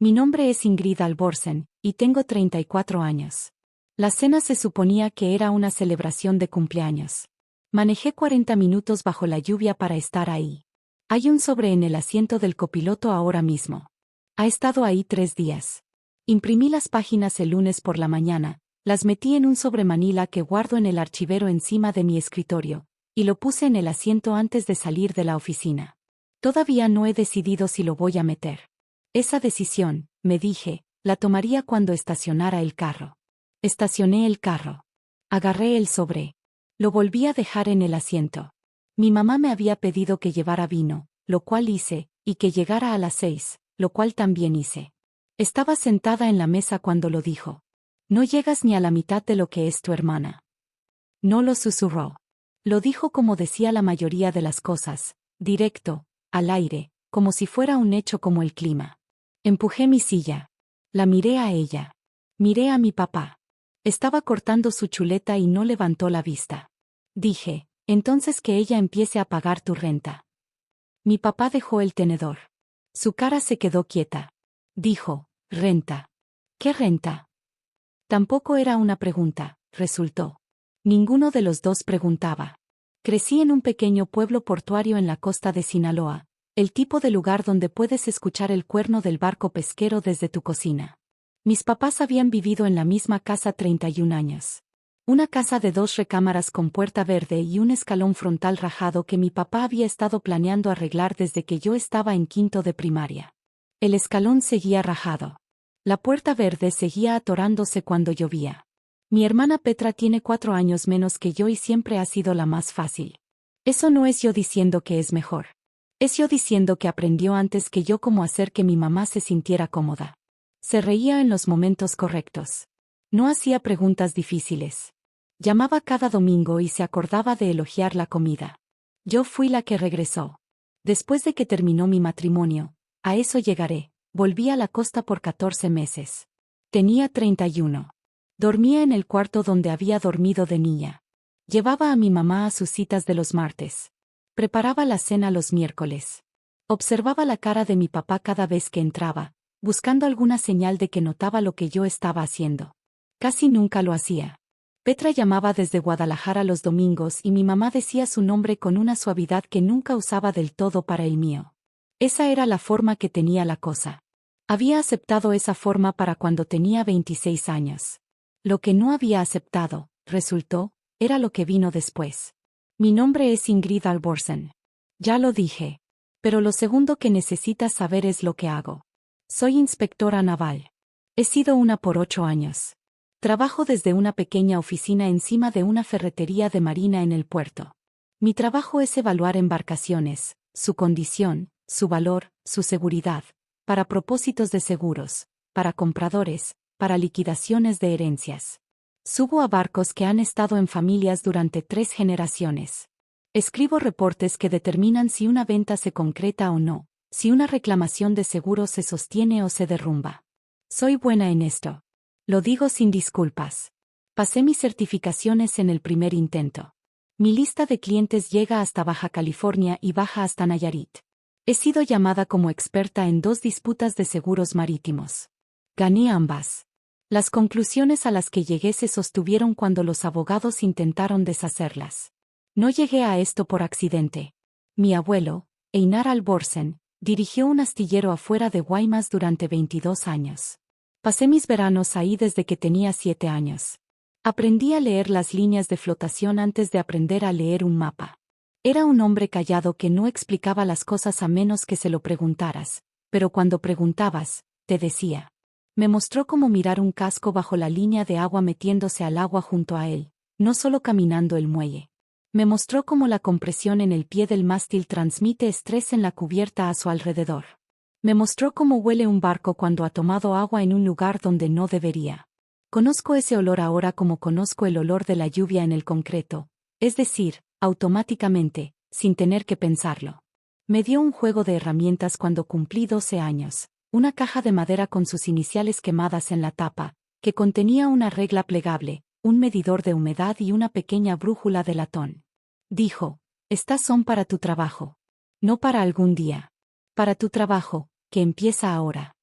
Mi nombre es Ingrid Alborsen, y tengo 34 años. La cena se suponía que era una celebración de cumpleaños. Manejé 40 minutos bajo la lluvia para estar ahí. Hay un sobre en el asiento del copiloto ahora mismo. Ha estado ahí 3 días. Imprimí las páginas el lunes por la mañana, las metí en un sobre manila que guardo en el archivero encima de mi escritorio, y lo puse en el asiento antes de salir de la oficina. Todavía no he decidido si lo voy a meter. Esa decisión, me dije, la tomaría cuando estacionara el carro. Estacioné el carro. Agarré el sobre. Lo volví a dejar en el asiento. Mi mamá me había pedido que llevara vino, lo cual hice, y que llegara a las 6, lo cual también hice. Estaba sentada en la mesa cuando lo dijo. No llegas ni a la mitad de lo que es tu hermana. No lo susurró. Lo dijo como decía la mayoría de las cosas, directo, al aire, como si fuera un hecho como el clima. Empujé mi silla. La miré a ella. Miré a mi papá. Estaba cortando su chuleta y no levantó la vista. Dije, entonces que ella empiece a pagar tu renta. Mi papá dejó el tenedor. Su cara se quedó quieta. Dijo, renta. ¿Qué renta? Tampoco era una pregunta, resultó. Ninguno de los dos preguntaba. Crecí en un pequeño pueblo portuario en la costa de Sinaloa, el tipo de lugar donde puedes escuchar el cuerno del barco pesquero desde tu cocina. Mis papás habían vivido en la misma casa 31 años. Una casa de 2 recámaras con puerta verde y un escalón frontal rajado que mi papá había estado planeando arreglar desde que yo estaba en quinto de primaria. El escalón seguía rajado. La puerta verde seguía atorándose cuando llovía. Mi hermana Petra tiene 4 años menos que yo y siempre ha sido la más fácil. Eso no es yo diciendo que es mejor. Es yo diciendo que aprendió antes que yo cómo hacer que mi mamá se sintiera cómoda. Se reía en los momentos correctos. No hacía preguntas difíciles. Llamaba cada domingo y se acordaba de elogiar la comida. Yo fui la que regresó. Después de que terminó mi matrimonio, a eso llegaré, volví a la costa por 14 meses. Tenía 31. Dormía en el cuarto donde había dormido de niña. Llevaba a mi mamá a sus citas de los martes. Preparaba la cena los miércoles. Observaba la cara de mi papá cada vez que entraba, buscando alguna señal de que notaba lo que yo estaba haciendo. Casi nunca lo hacía. Petra llamaba desde Guadalajara los domingos y mi mamá decía su nombre con una suavidad que nunca usaba del todo para el mío. Esa era la forma que tenía la cosa. Había aceptado esa forma para cuando tenía 26 años. Lo que no había aceptado, resultó, era lo que vino después. Mi nombre es Ingrid Alborsen. Ya lo dije. Pero lo segundo que necesitas saber es lo que hago. Soy inspectora naval. He sido una por 8 años. Trabajo desde una pequeña oficina encima de una ferretería de marina en el puerto. Mi trabajo es evaluar embarcaciones, su condición, su valor, su seguridad, para propósitos de seguros, para compradores, para liquidaciones de herencias. Subo a barcos que han estado en familias durante 3 generaciones. Escribo reportes que determinan si una venta se concreta o no, si una reclamación de seguro se sostiene o se derrumba. Soy buena en esto. Lo digo sin disculpas. Pasé mis certificaciones en el primer intento. Mi lista de clientes llega hasta Baja California y baja hasta Nayarit. He sido llamada como experta en 2 disputas de seguros marítimos. Gané ambas. Las conclusiones a las que llegué se sostuvieron cuando los abogados intentaron deshacerlas. No llegué a esto por accidente. Mi abuelo, Einar Alborsen, dirigió un astillero afuera de Guaymas durante 22 años. Pasé mis veranos ahí desde que tenía 7 años. Aprendí a leer las líneas de flotación antes de aprender a leer un mapa. Era un hombre callado que no explicaba las cosas a menos que se lo preguntaras, pero cuando preguntabas, te decía. Me mostró cómo mirar un casco bajo la línea de agua metiéndose al agua junto a él, no solo caminando el muelle. Me mostró cómo la compresión en el pie del mástil transmite estrés en la cubierta a su alrededor. Me mostró cómo huele un barco cuando ha tomado agua en un lugar donde no debería. Conozco ese olor ahora como conozco el olor de la lluvia en el concreto, es decir, automáticamente, sin tener que pensarlo. Me dio un juego de herramientas cuando cumplí 12 años, una caja de madera con sus iniciales quemadas en la tapa, que contenía una regla plegable, un medidor de humedad y una pequeña brújula de latón. Dijo, estas son para tu trabajo. No para algún día. Para tu trabajo, que empieza ahora.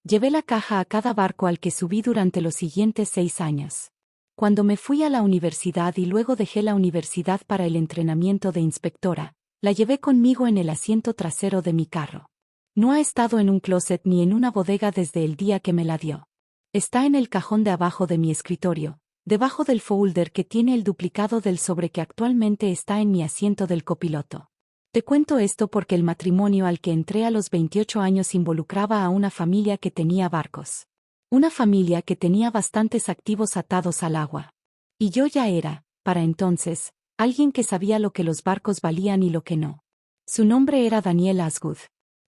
Llevé la caja a cada barco al que subí durante los siguientes 6 años. Cuando me fui a la universidad y luego dejé la universidad para el entrenamiento de inspectora, la llevé conmigo en el asiento trasero de mi carro. No ha estado en un closet ni en una bodega desde el día que me la dio. Está en el cajón de abajo de mi escritorio, debajo del folder que tiene el duplicado del sobre que actualmente está en mi asiento del copiloto. Te cuento esto porque el matrimonio al que entré a los 28 años involucraba a una familia que tenía barcos. Una familia que tenía bastantes activos atados al agua. Y yo ya era, para entonces, alguien que sabía lo que los barcos valían y lo que no. Su nombre era Daniel Asgood.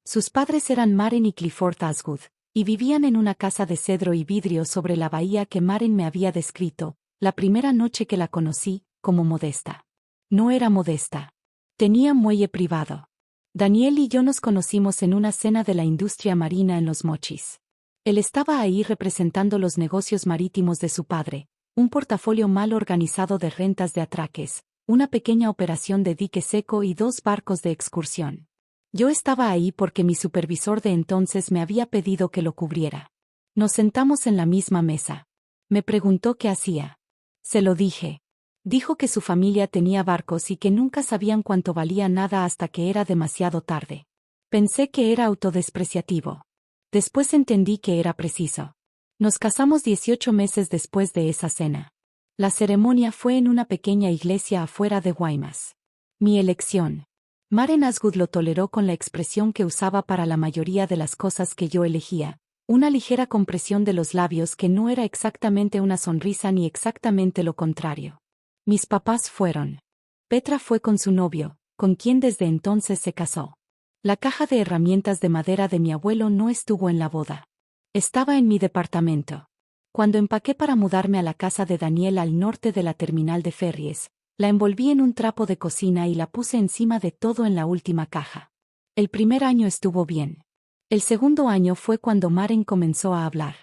Sus padres eran Maren y Clifford Asgood, y vivían en una casa de cedro y vidrio sobre la bahía que Maren me había descrito, la primera noche que la conocí, como modesta. No era modesta. Tenía muelle privado. Daniel y yo nos conocimos en una cena de la industria marina en Los Mochis. Él estaba ahí representando los negocios marítimos de su padre, un portafolio mal organizado de rentas de atraques, una pequeña operación de dique seco y 2 barcos de excursión. Yo estaba ahí porque mi supervisor de entonces me había pedido que lo cubriera. Nos sentamos en la misma mesa. Me preguntó qué hacía. Se lo dije. Dijo que su familia tenía barcos y que nunca sabían cuánto valía nada hasta que era demasiado tarde. Pensé que era autodespreciativo. Después entendí que era preciso. Nos casamos 18 meses después de esa cena. La ceremonia fue en una pequeña iglesia afuera de Guaymas. Mi elección. Maren Asgood lo toleró con la expresión que usaba para la mayoría de las cosas que yo elegía, una ligera compresión de los labios que no era exactamente una sonrisa ni exactamente lo contrario. Mis papás fueron. Petra fue con su novio, con quien desde entonces se casó. La caja de herramientas de madera de mi abuelo no estuvo en la boda. Estaba en mi departamento. Cuando empaqué para mudarme a la casa de Daniel al norte de la terminal de ferries, la envolví en un trapo de cocina y la puse encima de todo en la última caja. El primer año estuvo bien. El segundo año fue cuando Maren comenzó a hablar.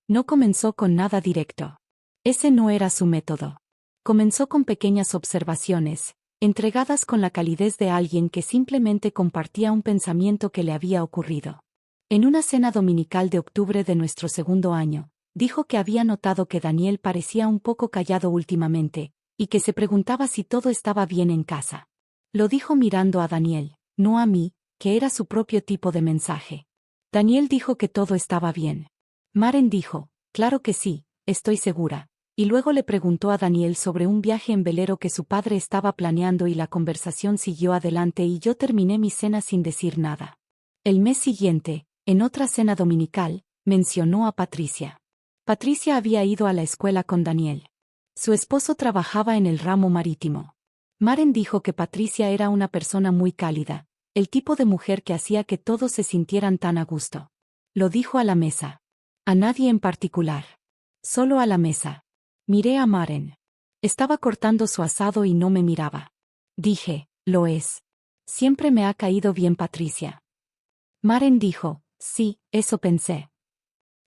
No comenzó con nada directo. Ese no era su método. Comenzó con pequeñas observaciones, entregadas con la calidez de alguien que simplemente compartía un pensamiento que le había ocurrido. En una cena dominical de octubre de nuestro segundo año, dijo que había notado que Daniel parecía un poco callado últimamente, y que se preguntaba si todo estaba bien en casa. Lo dijo mirando a Daniel, no a mí, que era su propio tipo de mensaje. Daniel dijo que todo estaba bien. Maren dijo, claro que sí, estoy segura. Y luego le preguntó a Daniel sobre un viaje en velero que su padre estaba planeando y la conversación siguió adelante y yo terminé mi cena sin decir nada. El mes siguiente, en otra cena dominical, mencionó a Patricia. Patricia había ido a la escuela con Daniel. Su esposo trabajaba en el ramo marítimo. Maren dijo que Patricia era una persona muy cálida, el tipo de mujer que hacía que todos se sintieran tan a gusto. Lo dijo a la mesa. A nadie en particular. Solo a la mesa. Miré a Maren. Estaba cortando su asado y no me miraba. Dije, lo es. Siempre me ha caído bien Patricia. Maren dijo, sí, eso pensé.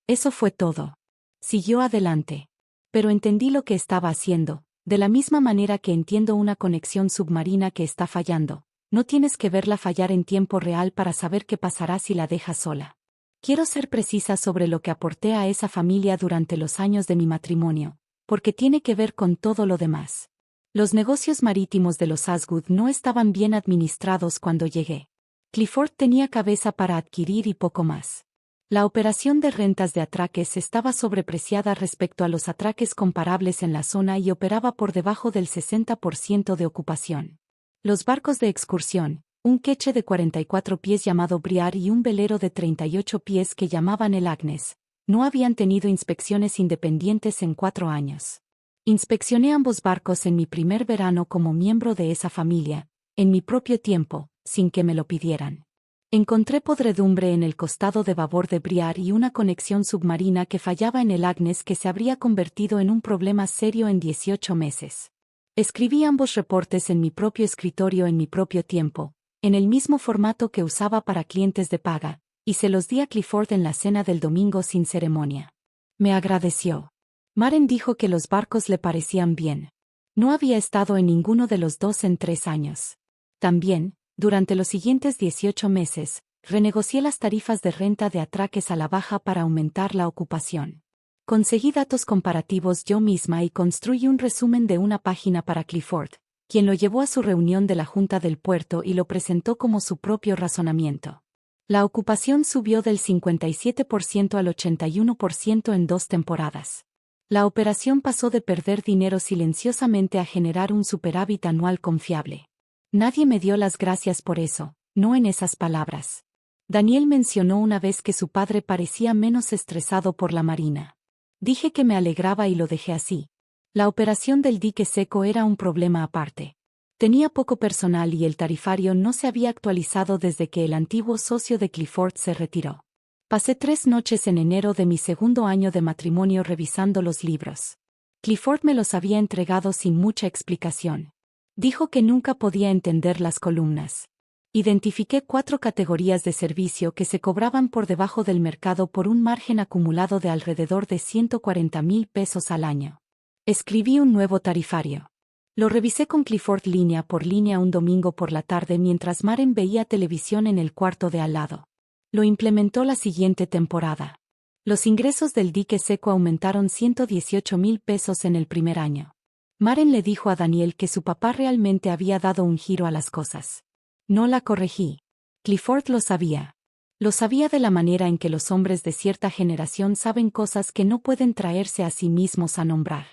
Eso fue todo. Siguió adelante. Pero entendí lo que estaba haciendo, de la misma manera que entiendo una conexión submarina que está fallando. No tienes que verla fallar en tiempo real para saber qué pasará si la dejas sola. Quiero ser precisa sobre lo que aporté a esa familia durante los años de mi matrimonio, porque tiene que ver con todo lo demás. Los negocios marítimos de los Asgood no estaban bien administrados cuando llegué. Clifford tenía cabeza para adquirir y poco más. La operación de rentas de atraques estaba sobrepreciada respecto a los atraques comparables en la zona y operaba por debajo del 60% de ocupación. Los barcos de excursión, un queche de 44 pies llamado Briar y un velero de 38 pies que llamaban el Agnes, no habían tenido inspecciones independientes en 4 años. Inspeccioné ambos barcos en mi primer verano como miembro de esa familia, en mi propio tiempo, sin que me lo pidieran. Encontré podredumbre en el costado de babor de Briar y una conexión submarina que fallaba en el Agnes que se habría convertido en un problema serio en 18 meses. Escribí ambos reportes en mi propio escritorio en mi propio tiempo, en el mismo formato que usaba para clientes de paga, y se los di a Clifford en la cena del domingo sin ceremonia. Me agradeció. Maren dijo que los barcos le parecían bien. No había estado en ninguno de los dos en 3 años. También, durante los siguientes 18 meses, Renegocié las tarifas de renta de atraques a la baja para aumentar la ocupación. Conseguí datos comparativos yo misma y construí un resumen de una página para Clifford, quien lo llevó a su reunión de la Junta del Puerto y lo presentó como su propio razonamiento. La ocupación subió del 57% al 81% en 2 temporadas. La operación pasó de perder dinero silenciosamente a generar un superávit anual confiable. Nadie me dio las gracias por eso, no en esas palabras. Daniel mencionó una vez que su padre parecía menos estresado por la marina. Dije que me alegraba y lo dejé así. La operación del dique seco era un problema aparte. Tenía poco personal y el tarifario no se había actualizado desde que el antiguo socio de Clifford se retiró. Pasé 3 noches en enero de mi segundo año de matrimonio revisando los libros. Clifford me los había entregado sin mucha explicación. Dijo que nunca podía entender las columnas. Identifiqué 4 categorías de servicio que se cobraban por debajo del mercado por un margen acumulado de alrededor de 140,000 pesos al año. Escribí un nuevo tarifario. Lo revisé con Clifford línea por línea un domingo por la tarde mientras Maren veía televisión en el cuarto de al lado. Lo implementó la siguiente temporada. Los ingresos del dique seco aumentaron 118,000 pesos en el primer año. Maren le dijo a Daniel que su papá realmente había dado un giro a las cosas. No la corregí. Clifford lo sabía. Lo sabía de la manera en que los hombres de cierta generación saben cosas que no pueden traerse a sí mismos a nombrar.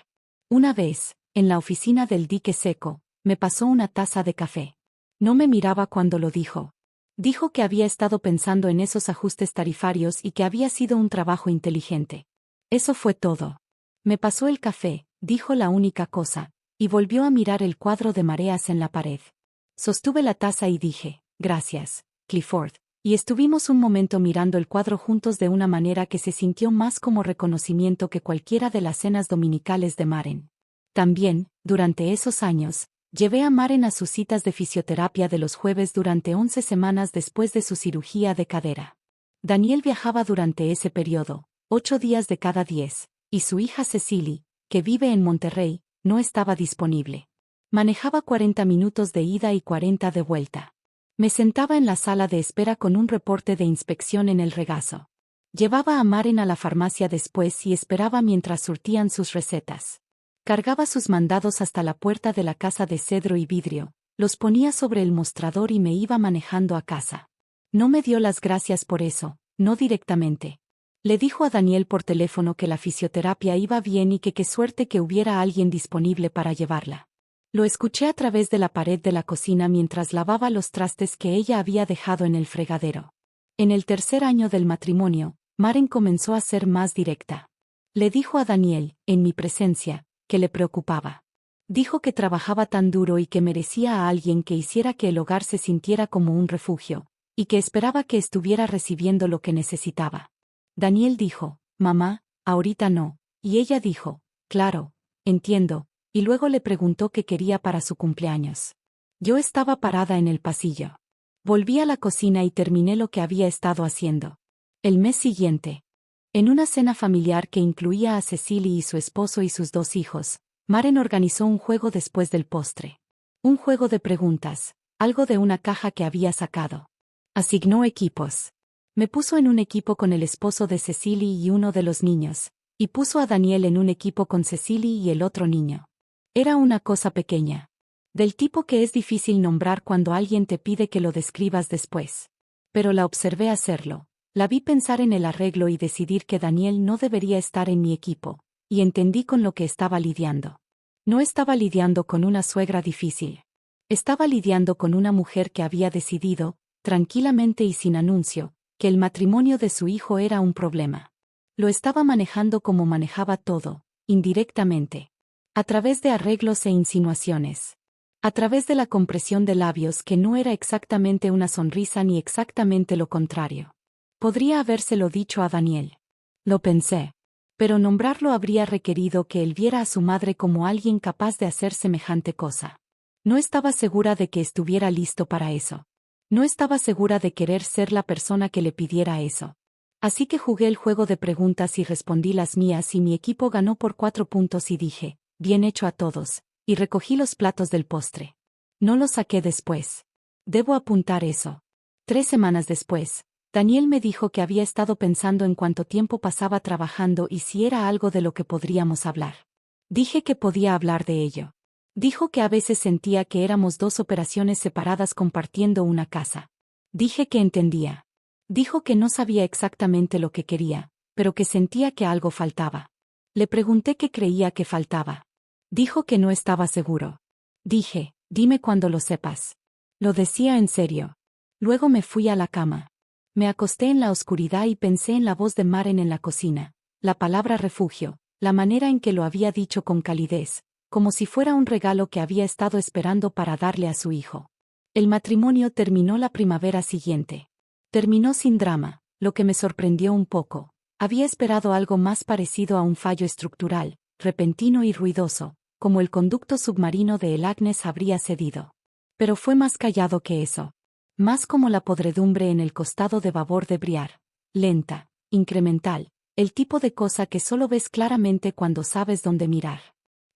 Una vez, en la oficina del dique seco, me pasó una taza de café. No me miraba cuando lo dijo. Dijo que había estado pensando en esos ajustes tarifarios y que había sido un trabajo inteligente. Eso fue todo. Me pasó el café, dijo la única cosa, y volvió a mirar el cuadro de mareas en la pared. Sostuve la taza y dije, gracias, Clifford, y estuvimos un momento mirando el cuadro juntos de una manera que se sintió más como reconocimiento que cualquiera de las cenas dominicales de Maren. También, durante esos años, llevé a Maren a sus citas de fisioterapia de los jueves durante 11 semanas después de su cirugía de cadera. Daniel viajaba durante ese periodo, 8 días de cada 10, y su hija Cecily, que vive en Monterrey, no estaba disponible. Manejaba 40 minutos de ida y 40 de vuelta. Me sentaba en la sala de espera con un reporte de inspección en el regazo. Llevaba a Maren a la farmacia después y esperaba mientras surtían sus recetas. Cargaba sus mandados hasta la puerta de la casa de cedro y vidrio, los ponía sobre el mostrador y me iba manejando a casa. No me dio las gracias por eso, no directamente. Le dijo a Daniel por teléfono que la fisioterapia iba bien y que qué suerte que hubiera alguien disponible para llevarla. Lo escuché a través de la pared de la cocina mientras lavaba los trastes que ella había dejado en el fregadero. En el tercer año del matrimonio, Maren comenzó a ser más directa. Le dijo a Daniel, en mi presencia, que le preocupaba. Dijo que trabajaba tan duro y que merecía a alguien que hiciera que el hogar se sintiera como un refugio, y que esperaba que estuviera recibiendo lo que necesitaba. Daniel dijo, mamá, ahorita no, y ella dijo, claro, entiendo, y luego le preguntó qué quería para su cumpleaños. Yo estaba parada en el pasillo. Volví a la cocina y terminé lo que había estado haciendo. El mes siguiente, en una cena familiar que incluía a Cecily y su esposo y sus 2 hijos, Maren organizó un juego después del postre. Un juego de preguntas, algo de una caja que había sacado. Asignó equipos. Me puso en un equipo con el esposo de Cecily y uno de los niños, y puso a Daniel en un equipo con Cecily y el otro niño. Era una cosa pequeña. Del tipo que es difícil nombrar cuando alguien te pide que lo describas después. Pero la observé hacerlo. La vi pensar en el arreglo y decidir que Daniel no debería estar en mi equipo, y entendí con lo que estaba lidiando. No estaba lidiando con una suegra difícil. Estaba lidiando con una mujer que había decidido, tranquilamente y sin anuncio, que el matrimonio de su hijo era un problema. Lo estaba manejando como manejaba todo, indirectamente. A través de arreglos e insinuaciones. A través de la compresión de labios que no era exactamente una sonrisa ni exactamente lo contrario. Podría habérselo dicho a Daniel. Lo pensé. Pero nombrarlo habría requerido que él viera a su madre como alguien capaz de hacer semejante cosa. No estaba segura de que estuviera listo para eso. No estaba segura de querer ser la persona que le pidiera eso. Así que jugué el juego de preguntas y respondí las mías y mi equipo ganó por 4 puntos y dije, bien hecho a todos, y recogí los platos del postre. No los saqué después. Debo apuntar eso. 3 semanas después, Daniel me dijo que había estado pensando en cuánto tiempo pasaba trabajando y si era algo de lo que podríamos hablar. Dije que podía hablar de ello. Dijo que a veces sentía que éramos dos operaciones separadas compartiendo una casa. Dije que entendía. Dijo que no sabía exactamente lo que quería, pero que sentía que algo faltaba. Le pregunté qué creía que faltaba. Dijo que no estaba seguro. Dije, dime cuando lo sepas. Lo decía en serio. Luego me fui a la cama. Me acosté en la oscuridad y pensé en la voz de Maren en la cocina, la palabra refugio, la manera en que lo había dicho con calidez, como si fuera un regalo que había estado esperando para darle a su hijo. El matrimonio terminó la primavera siguiente. Terminó sin drama, lo que me sorprendió un poco. Había esperado algo más parecido a un fallo estructural, repentino y ruidoso, como el conducto submarino de El Agnes habría cedido. Pero fue más callado que eso. Más como la podredumbre en el costado de babor de Briar, lenta, incremental, el tipo de cosa que solo ves claramente cuando sabes dónde mirar.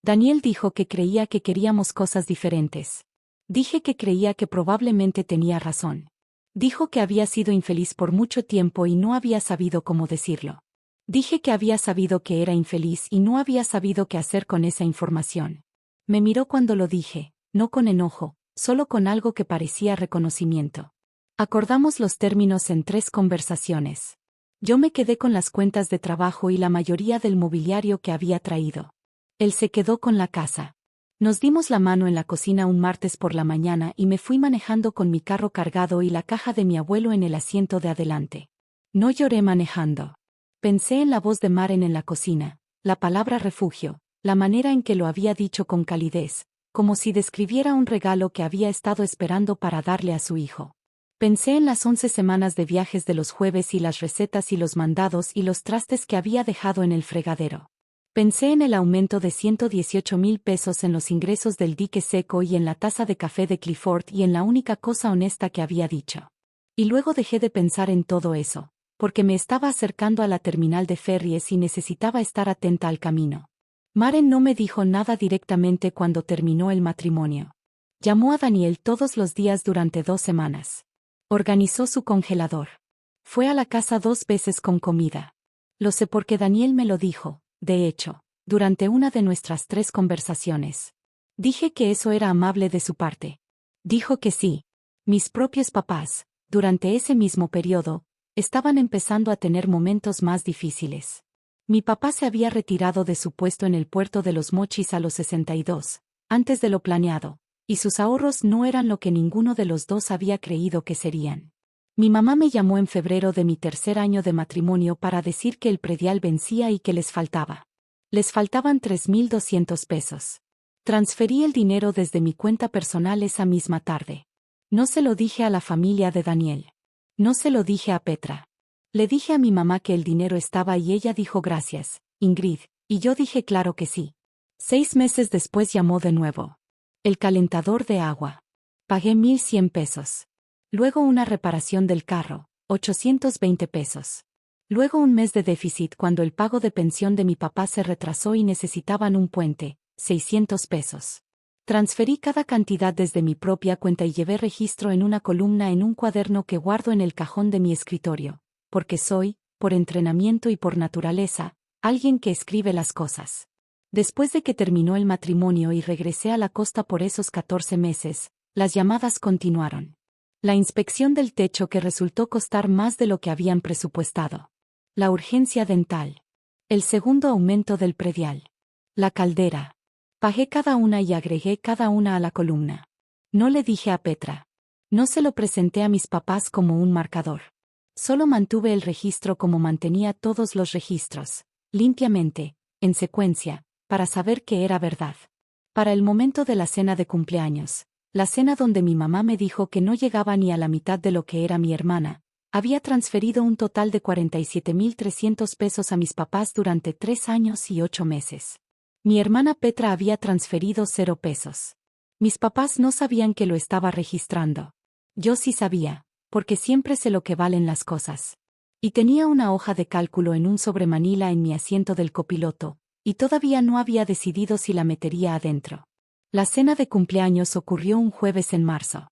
Daniel dijo que creía que queríamos cosas diferentes. Dije que creía que probablemente tenía razón. Dijo que había sido infeliz por mucho tiempo y no había sabido cómo decirlo. Dije que había sabido que era infeliz y no había sabido qué hacer con esa información. Me miró cuando lo dije, no con enojo, solo con algo que parecía reconocimiento. Acordamos los términos en 3 conversaciones. Yo me quedé con las cuentas de trabajo y la mayoría del mobiliario que había traído. Él se quedó con la casa. Nos dimos la mano en la cocina un martes por la mañana y me fui manejando con mi carro cargado y la caja de mi abuelo en el asiento de adelante. No lloré manejando. Pensé en la voz de Maren en la cocina, la palabra refugio, la manera en que lo había dicho con calidez, como si describiera un regalo que había estado esperando para darle a su hijo. Pensé en las 11 semanas de viajes de los jueves y las recetas y los mandados y los trastes que había dejado en el fregadero. Pensé en el aumento de 118,000 pesos en los ingresos del dique seco y en la taza de café de Clifford y en la única cosa honesta que había dicho. Y luego dejé de pensar en todo eso, porque me estaba acercando a la terminal de ferries y necesitaba estar atenta al camino. Maren no me dijo nada directamente cuando terminó el matrimonio. Llamó a Daniel todos los días durante 2 semanas. Organizó su congelador. Fue a la casa 2 veces con comida. Lo sé porque Daniel me lo dijo, de hecho, durante una de nuestras 3 conversaciones. Dije que eso era amable de su parte. Dijo que sí. Mis propios papás, durante ese mismo periodo, estaban empezando a tener momentos más difíciles. Mi papá se había retirado de su puesto en el puerto de Los Mochis a los 62, antes de lo planeado, y sus ahorros no eran lo que ninguno de los dos había creído que serían. Mi mamá me llamó en febrero de mi 3er año de matrimonio para decir que el predial vencía y que les faltaba. Les faltaban 3,200 pesos. Transferí el dinero desde mi cuenta personal esa misma tarde. No se lo dije a la familia de Daniel. No se lo dije a Petra. Le dije a mi mamá que el dinero estaba y ella dijo gracias, Ingrid, y yo dije claro que sí. 6 meses después llamó de nuevo. El calentador de agua. Pagué 1,100 pesos. Luego una reparación del carro, 820 pesos. Luego un mes de déficit cuando el pago de pensión de mi papá se retrasó y necesitaban un puente, 600 pesos. Transferí cada cantidad desde mi propia cuenta y llevé registro en una columna en un cuaderno que guardo en el cajón de mi escritorio, porque soy, por entrenamiento y por naturaleza, alguien que escribe las cosas. Después de que terminó el matrimonio y regresé a la costa por esos 14 meses, las llamadas continuaron. La inspección del techo que resultó costar más de lo que habían presupuestado. La urgencia dental. El segundo aumento del predial. La caldera. Pagué cada una y agregué cada una a la columna. No le dije a Petra. No se lo presenté a mis papás como un marcador. Solo mantuve el registro como mantenía todos los registros, limpiamente, en secuencia, para saber que era verdad. Para el momento de la cena de cumpleaños, la cena donde mi mamá me dijo que no llegaba ni a la mitad de lo que era mi hermana, había transferido un total de 47,300 pesos a mis papás durante 3 años y 8 meses. Mi hermana Petra había transferido 0 pesos. Mis papás no sabían que lo estaba registrando. Yo sí sabía, porque siempre sé lo que valen las cosas. Y tenía una hoja de cálculo en un sobremanila en mi asiento del copiloto, y todavía no había decidido si la metería adentro. La cena de cumpleaños ocurrió un jueves en marzo.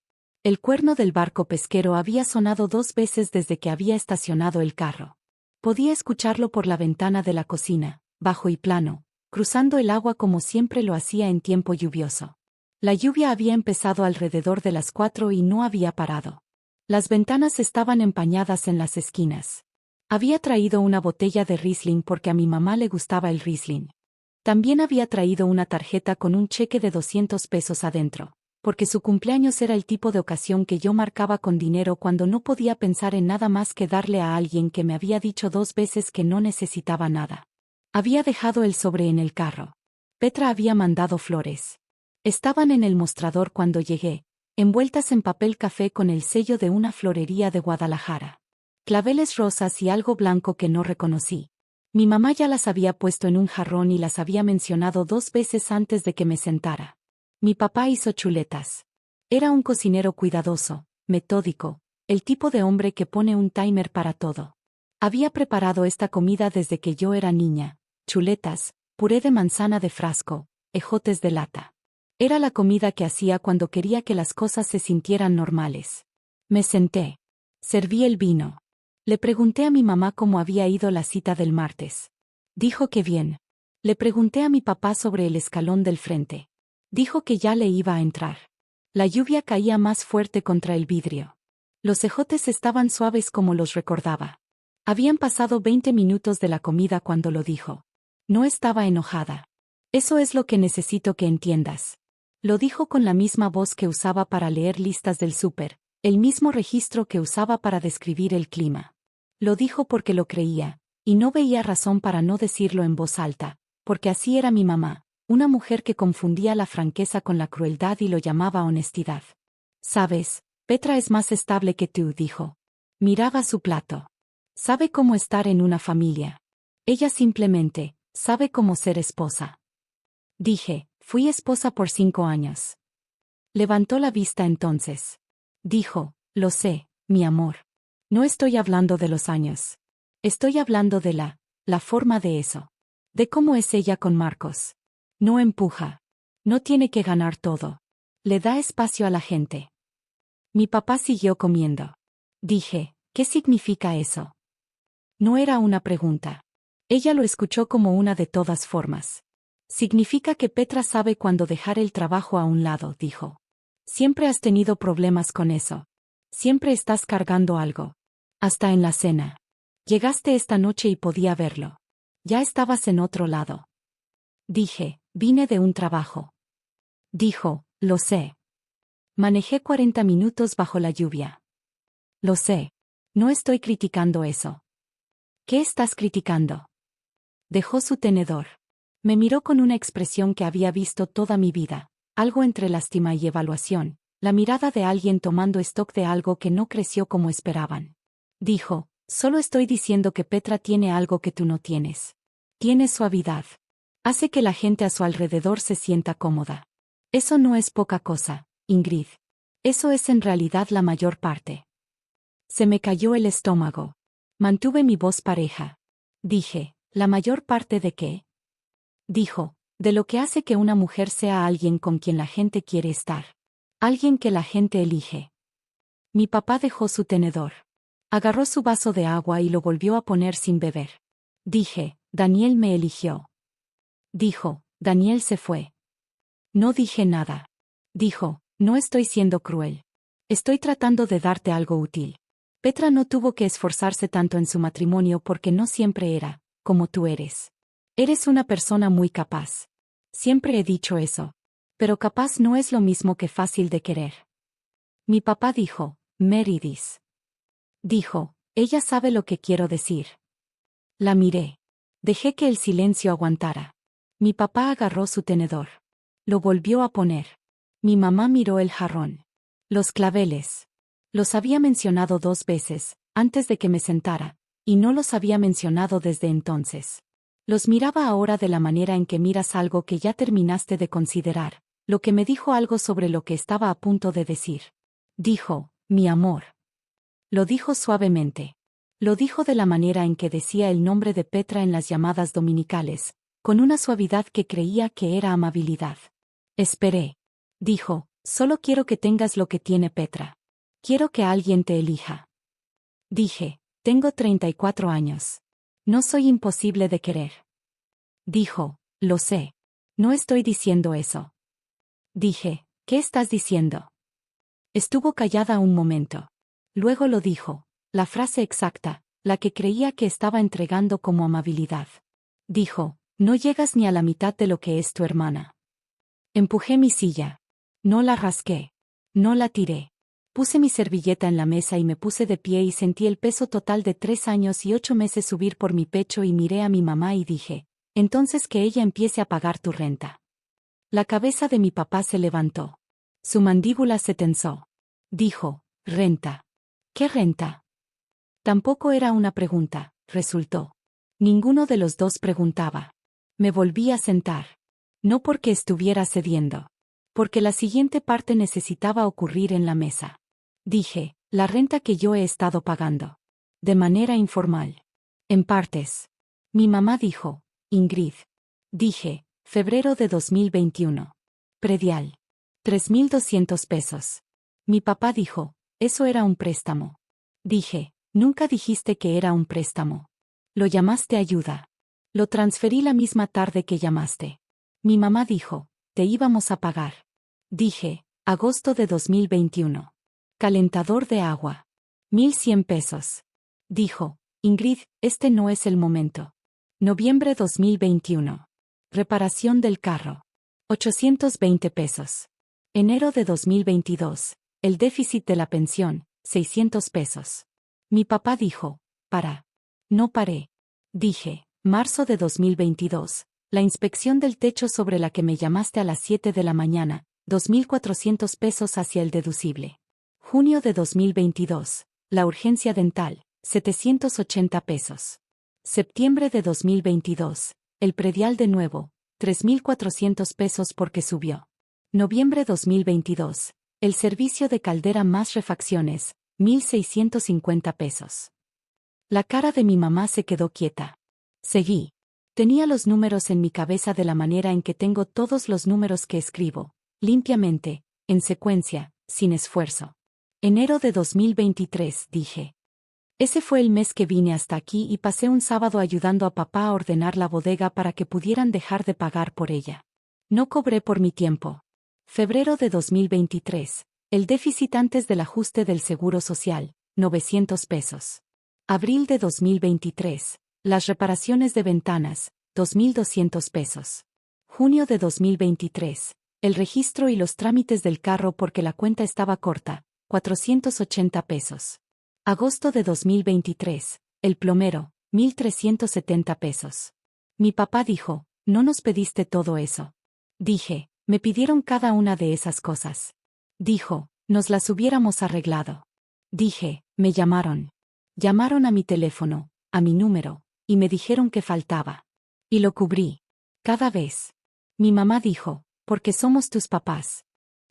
El cuerno del barco pesquero había sonado 2 veces desde que había estacionado el carro. Podía escucharlo por la ventana de la cocina, bajo y plano, cruzando el agua como siempre lo hacía en tiempo lluvioso. La lluvia había empezado alrededor de las 4 y no había parado. Las ventanas estaban empañadas en las esquinas. Había traído una botella de Riesling porque a mi mamá le gustaba el Riesling. También había traído una tarjeta con un cheque de 200 pesos adentro, porque su cumpleaños era el tipo de ocasión que yo marcaba con dinero cuando no podía pensar en nada más que darle a alguien que me había dicho 2 veces que no necesitaba nada. Había dejado el sobre en el carro. Petra había mandado flores. Estaban en el mostrador cuando llegué, envueltas en papel café con el sello de una florería de Guadalajara. Claveles rosas y algo blanco que no reconocí. Mi mamá ya las había puesto en un jarrón y las había mencionado 2 veces antes de que me sentara. Mi papá hizo chuletas. Era un cocinero cuidadoso, metódico, el tipo de hombre que pone un timer para todo. Había preparado esta comida desde que yo era niña: chuletas, puré de manzana de frasco, ejotes de lata. Era la comida que hacía cuando quería que las cosas se sintieran normales. Me senté. Serví el vino. Le pregunté a mi mamá cómo había ido la cita del martes. Dijo que bien. Le pregunté a mi papá sobre el escalón del frente. Dijo que ya le iba a entrar. La lluvia caía más fuerte contra el vidrio. Los ejotes estaban suaves como los recordaba. Habían pasado 20 minutos de la comida cuando lo dijo. No estaba enojada. Eso es lo que necesito que entiendas. Lo dijo con la misma voz que usaba para leer listas del súper, el mismo registro que usaba para describir el clima. Lo dijo porque lo creía, y no veía razón para no decirlo en voz alta, porque así era mi mamá. Una mujer que confundía la franqueza con la crueldad y lo llamaba honestidad. «Sabes, Petra es más estable que tú», dijo. Miraba su plato. Sabe cómo estar en una familia. Ella simplemente sabe cómo ser esposa. Dije, fui esposa por 5 años. Levantó la vista entonces. Dijo, lo sé, mi amor. No estoy hablando de los años. Estoy hablando de la forma de eso. De cómo es ella con Marcos. No empuja. No tiene que ganar todo. Le da espacio a la gente. Mi papá siguió comiendo. Dije, ¿qué significa eso? No era una pregunta. Ella lo escuchó como una de todas formas. Significa que Petra sabe cuándo dejar el trabajo a un lado, dijo. Siempre has tenido problemas con eso. Siempre estás cargando algo. Hasta en la cena. Llegaste esta noche y podía verlo. Ya estabas en otro lado. Dije, vine de un trabajo. Dijo, lo sé. Manejé 40 minutos bajo la lluvia. Lo sé. No estoy criticando eso. ¿Qué estás criticando? Dejó su tenedor. Me miró con una expresión que había visto toda mi vida, algo entre lástima y evaluación, la mirada de alguien tomando stock de algo que no creció como esperaban. Dijo, solo estoy diciendo que Petra tiene algo que tú no tienes. Tiene suavidad. Hace que la gente a su alrededor se sienta cómoda. Eso no es poca cosa, Ingrid. Eso es en realidad la mayor parte. Se me cayó el estómago. Mantuve mi voz pareja. Dije, ¿la mayor parte de qué? Dijo, de lo que hace que una mujer sea alguien con quien la gente quiere estar. Alguien que la gente elige. Mi papá dejó su tenedor. Agarró su vaso de agua y lo volvió a poner sin beber. Dije, Daniel me eligió. Dijo, Daniel se fue. No dije nada. Dijo, no estoy siendo cruel. Estoy tratando de darte algo útil. Petra no tuvo que esforzarse tanto en su matrimonio porque no siempre era, como tú eres. Eres una persona muy capaz. Siempre he dicho eso. Pero capaz no es lo mismo que fácil de querer. Mi papá dijo, Meredith. Dijo, ella sabe lo que quiero decir. La miré. Dejé que el silencio aguantara. Mi papá agarró su tenedor. Lo volvió a poner. Mi mamá miró el jarrón. Los claveles. Los había mencionado 2 veces, antes de que me sentara, y no los había mencionado desde entonces. Los miraba ahora de la manera en que miras algo que ya terminaste de considerar, lo que me dijo algo sobre lo que estaba a punto de decir. Dijo, mi amor. Lo dijo suavemente. Lo dijo de la manera en que decía el nombre de Petra en las llamadas dominicales, con una suavidad que creía que era amabilidad. Esperé. Dijo, solo quiero que tengas lo que tiene Petra. Quiero que alguien te elija. Dije, tengo 34 años. No soy imposible de querer. Dijo, lo sé. No estoy diciendo eso. Dije, ¿qué estás diciendo? Estuvo callada un momento. Luego lo dijo, la frase exacta, la que creía que estaba entregando como amabilidad. Dijo, no llegas ni a la mitad de lo que es tu hermana. Empujé mi silla. No la rasqué. No la tiré. Puse mi servilleta en la mesa y me puse de pie y sentí el peso total de 3 años y 8 meses subir por mi pecho y miré a mi mamá y dije, entonces que ella empiece a pagar tu renta. La cabeza de mi papá se levantó. Su mandíbula se tensó. Dijo, renta. ¿Qué renta? Tampoco era una pregunta, resultó. Ninguno de los dos preguntaba. Me volví a sentar. No porque estuviera cediendo. Porque la siguiente parte necesitaba ocurrir en la mesa. Dije, la renta que yo he estado pagando. De manera informal. En partes. Mi mamá dijo, Ingrid. Dije, febrero de 2021. Predial. 3.200 pesos. Mi papá dijo, eso era un préstamo. Dije, nunca dijiste que era un préstamo. Lo llamaste ayuda. Lo transferí la misma tarde que llamaste. Mi mamá dijo, te íbamos a pagar. Dije, agosto de 2021. Calentador de agua. 1.100 pesos. Dijo, Ingrid, este no es el momento. Noviembre 2021. Reparación del carro. 820 pesos. Enero de 2022. El déficit de la pensión, 600 pesos. Mi papá dijo, para. No paré. Dije, marzo de 2022. La inspección del techo sobre la que me llamaste a las 7 de la mañana, 2.400 pesos hacia el deducible. Junio de 2022. La urgencia dental, 780 pesos. Septiembre de 2022. El predial de nuevo, 3.400 pesos porque subió. Noviembre 2022. El servicio de caldera más refacciones, 1.650 pesos. La cara de mi mamá se quedó quieta. Seguí. Tenía los números en mi cabeza de la manera en que tengo todos los números que escribo, limpiamente, en secuencia, sin esfuerzo. Enero de 2023, dije. Ese fue el mes que vine hasta aquí y pasé un sábado ayudando a papá a ordenar la bodega para que pudieran dejar de pagar por ella. No cobré por mi tiempo. Febrero de 2023. El déficit antes del ajuste del Seguro Social, 900 pesos. Abril de 2023. Las reparaciones de ventanas, 2.200 pesos. Junio de 2023. El registro y los trámites del carro porque la cuenta estaba corta, 480 pesos. Agosto de 2023. El plomero, 1.370 pesos. Mi papá dijo, ¿no nos pediste todo eso? Dije, me pidieron cada una de esas cosas. Dijo, nos las hubiéramos arreglado. Dije, me llamaron. Llamaron a mi teléfono, a mi número, y me dijeron que faltaba. Y lo cubrí. Cada vez. Mi mamá dijo, porque somos tus papás.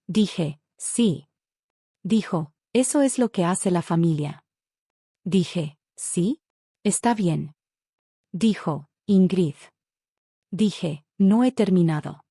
Dije, sí. Dijo, eso es lo que hace la familia. Dije, ¿sí? Está bien. Dijo, Ingrid. Dije, no he terminado.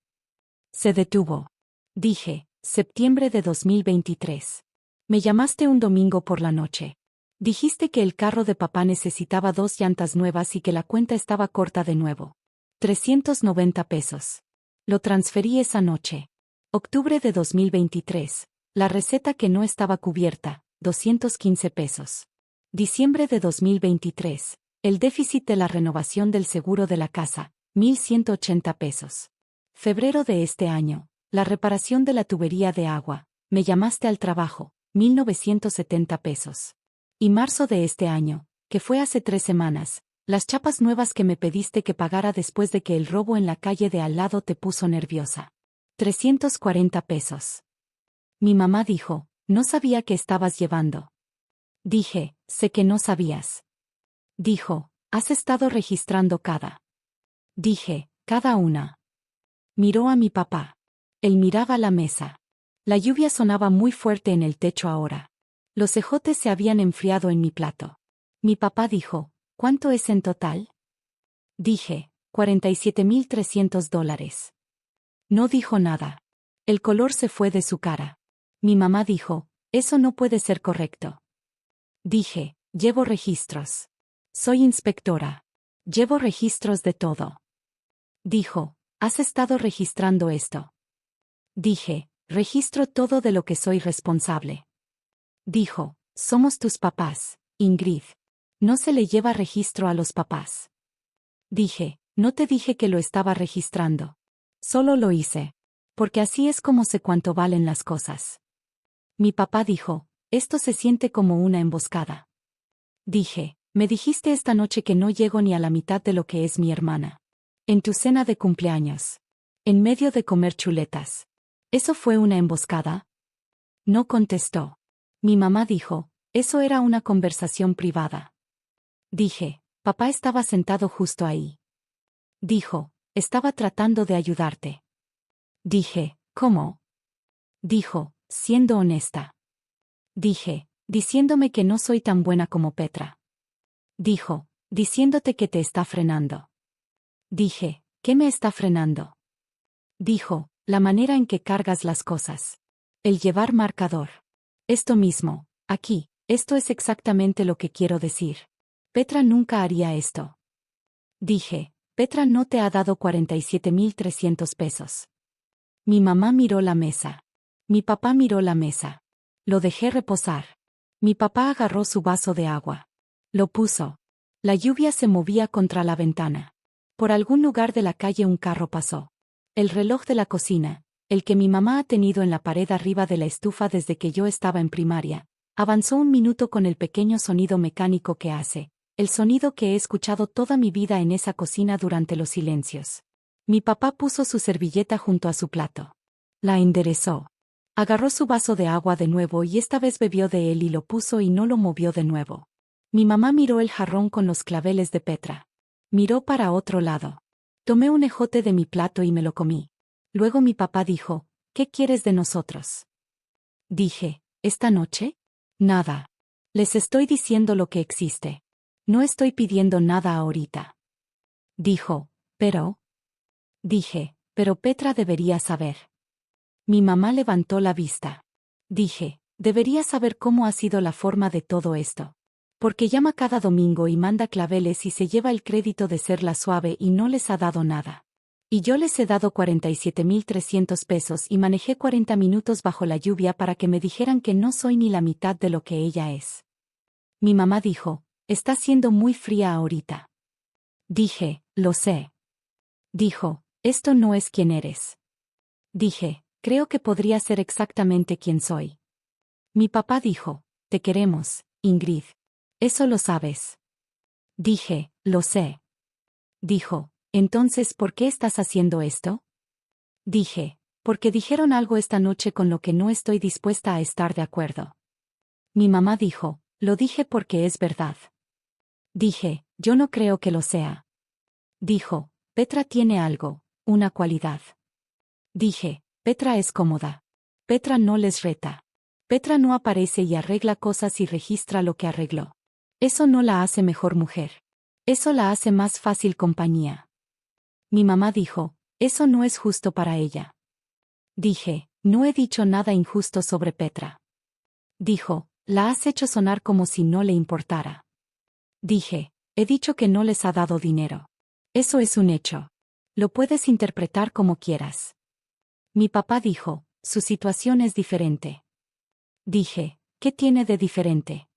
Se detuvo. Dije, septiembre de 2023. Me llamaste un domingo por la noche. Dijiste que el carro de papá necesitaba 2 llantas nuevas y que la cuenta estaba corta de nuevo. 390 pesos. Lo transferí esa noche. Octubre de 2023. La receta que no estaba cubierta, 215 pesos. Diciembre de 2023. El déficit de la renovación del seguro de la casa, 1.180 pesos. Febrero de este año. La reparación de la tubería de agua. Me llamaste al trabajo, 1.970 pesos. Y marzo de este año, que fue hace 3 semanas, las chapas nuevas que me pediste que pagara después de que el robo en la calle de al lado te puso nerviosa. 340 pesos. Mi mamá dijo, no sabía que estabas llevando. Dije, sé que no sabías. Dijo, has estado registrando cada. Dije, cada una. Miró a mi papá. Él miraba la mesa. La lluvia sonaba muy fuerte en el techo ahora. Los ejotes se habían enfriado en mi plato. Mi papá dijo, ¿cuánto es en total? Dije, $47.300. No dijo nada. El color se fue de su cara. Mi mamá dijo, Eso no puede ser correcto. Dije, llevo registros. Soy inspectora. Llevo registros de todo. Dijo, ¿has estado registrando esto? Dije, registro todo de lo que soy responsable. Dijo, somos tus papás, Ingrid. No se le lleva registro a los papás. Dije, no te dije que lo estaba registrando. Solo lo hice. Porque así es como sé cuánto valen las cosas. Mi papá dijo, esto se siente como una emboscada. Dije, me dijiste esta noche que no llego ni a la mitad de lo que es mi hermana. En tu cena de cumpleaños. En medio de comer chuletas. ¿Eso fue una emboscada? No contestó. Mi mamá dijo, eso era una conversación privada. Dije, papá estaba sentado justo ahí. Dijo, estaba tratando de ayudarte. Dije, ¿cómo? Dijo, siendo honesta. Dije, diciéndome que no soy tan buena como Petra. Dijo, diciéndote que te está frenando. Dije, ¿qué me está frenando? Dijo, la manera en que cargas las cosas. El llevar marcador. Esto mismo, aquí, esto es exactamente lo que quiero decir. Petra nunca haría esto. Dije, Petra no te ha dado 47.300 pesos. Mi mamá miró la mesa. Mi papá miró la mesa. Lo dejé reposar. Mi papá agarró su vaso de agua. Lo puso. La lluvia se movía contra la ventana. Por algún lugar de la calle un carro pasó. El reloj de la cocina, el que mi mamá ha tenido en la pared arriba de la estufa desde que yo estaba en primaria, avanzó un minuto con el pequeño sonido mecánico que hace, el sonido que he escuchado toda mi vida en esa cocina durante los silencios. Mi papá puso su servilleta junto a su plato. La enderezó. Agarró su vaso de agua de nuevo y esta vez bebió de él y lo puso y no lo movió de nuevo. Mi mamá miró el jarrón con los claveles de Petra. Miró para otro lado. Tomé un ejote de mi plato y me lo comí. Luego mi papá dijo, ¿qué quieres de nosotros? Dije, ¿esta noche? Nada. Les estoy diciendo lo que existe. No estoy pidiendo nada ahorita. Dijo, pero... Dije, pero Petra debería saber. Mi mamá levantó la vista. Dije, debería saber cómo ha sido la forma de todo esto. Porque llama cada domingo y manda claveles y se lleva el crédito de ser la suave y no les ha dado nada. Y yo les he dado 47.300 pesos y manejé 40 minutos bajo la lluvia para que me dijeran que no soy ni la mitad de lo que ella es. Mi mamá dijo, está siendo muy fría ahorita. Dije, lo sé. Dijo, esto no es quien eres. Dije, creo que podría ser exactamente quien soy. Mi papá dijo, te queremos, Ingrid. Eso lo sabes. Dije, lo sé. Dijo, entonces, ¿por qué estás haciendo esto? Dije, porque dijeron algo esta noche con lo que no estoy dispuesta a estar de acuerdo. Mi mamá dijo, lo dije porque es verdad. Dije, yo no creo que lo sea. Dijo, Petra tiene algo, una cualidad. Dije, Petra es cómoda. Petra no les reta. Petra no aparece y arregla cosas y registra lo que arregló. Eso no la hace mejor mujer. Eso la hace más fácil compañía. Mi mamá dijo, eso no es justo para ella. Dije, no he dicho nada injusto sobre Petra. Dijo, la has hecho sonar como si no le importara. Dije, he dicho que no les ha dado dinero. Eso es un hecho. Lo puedes interpretar como quieras. Mi papá dijo, su situación es diferente. Dije, ¿qué tiene de diferente?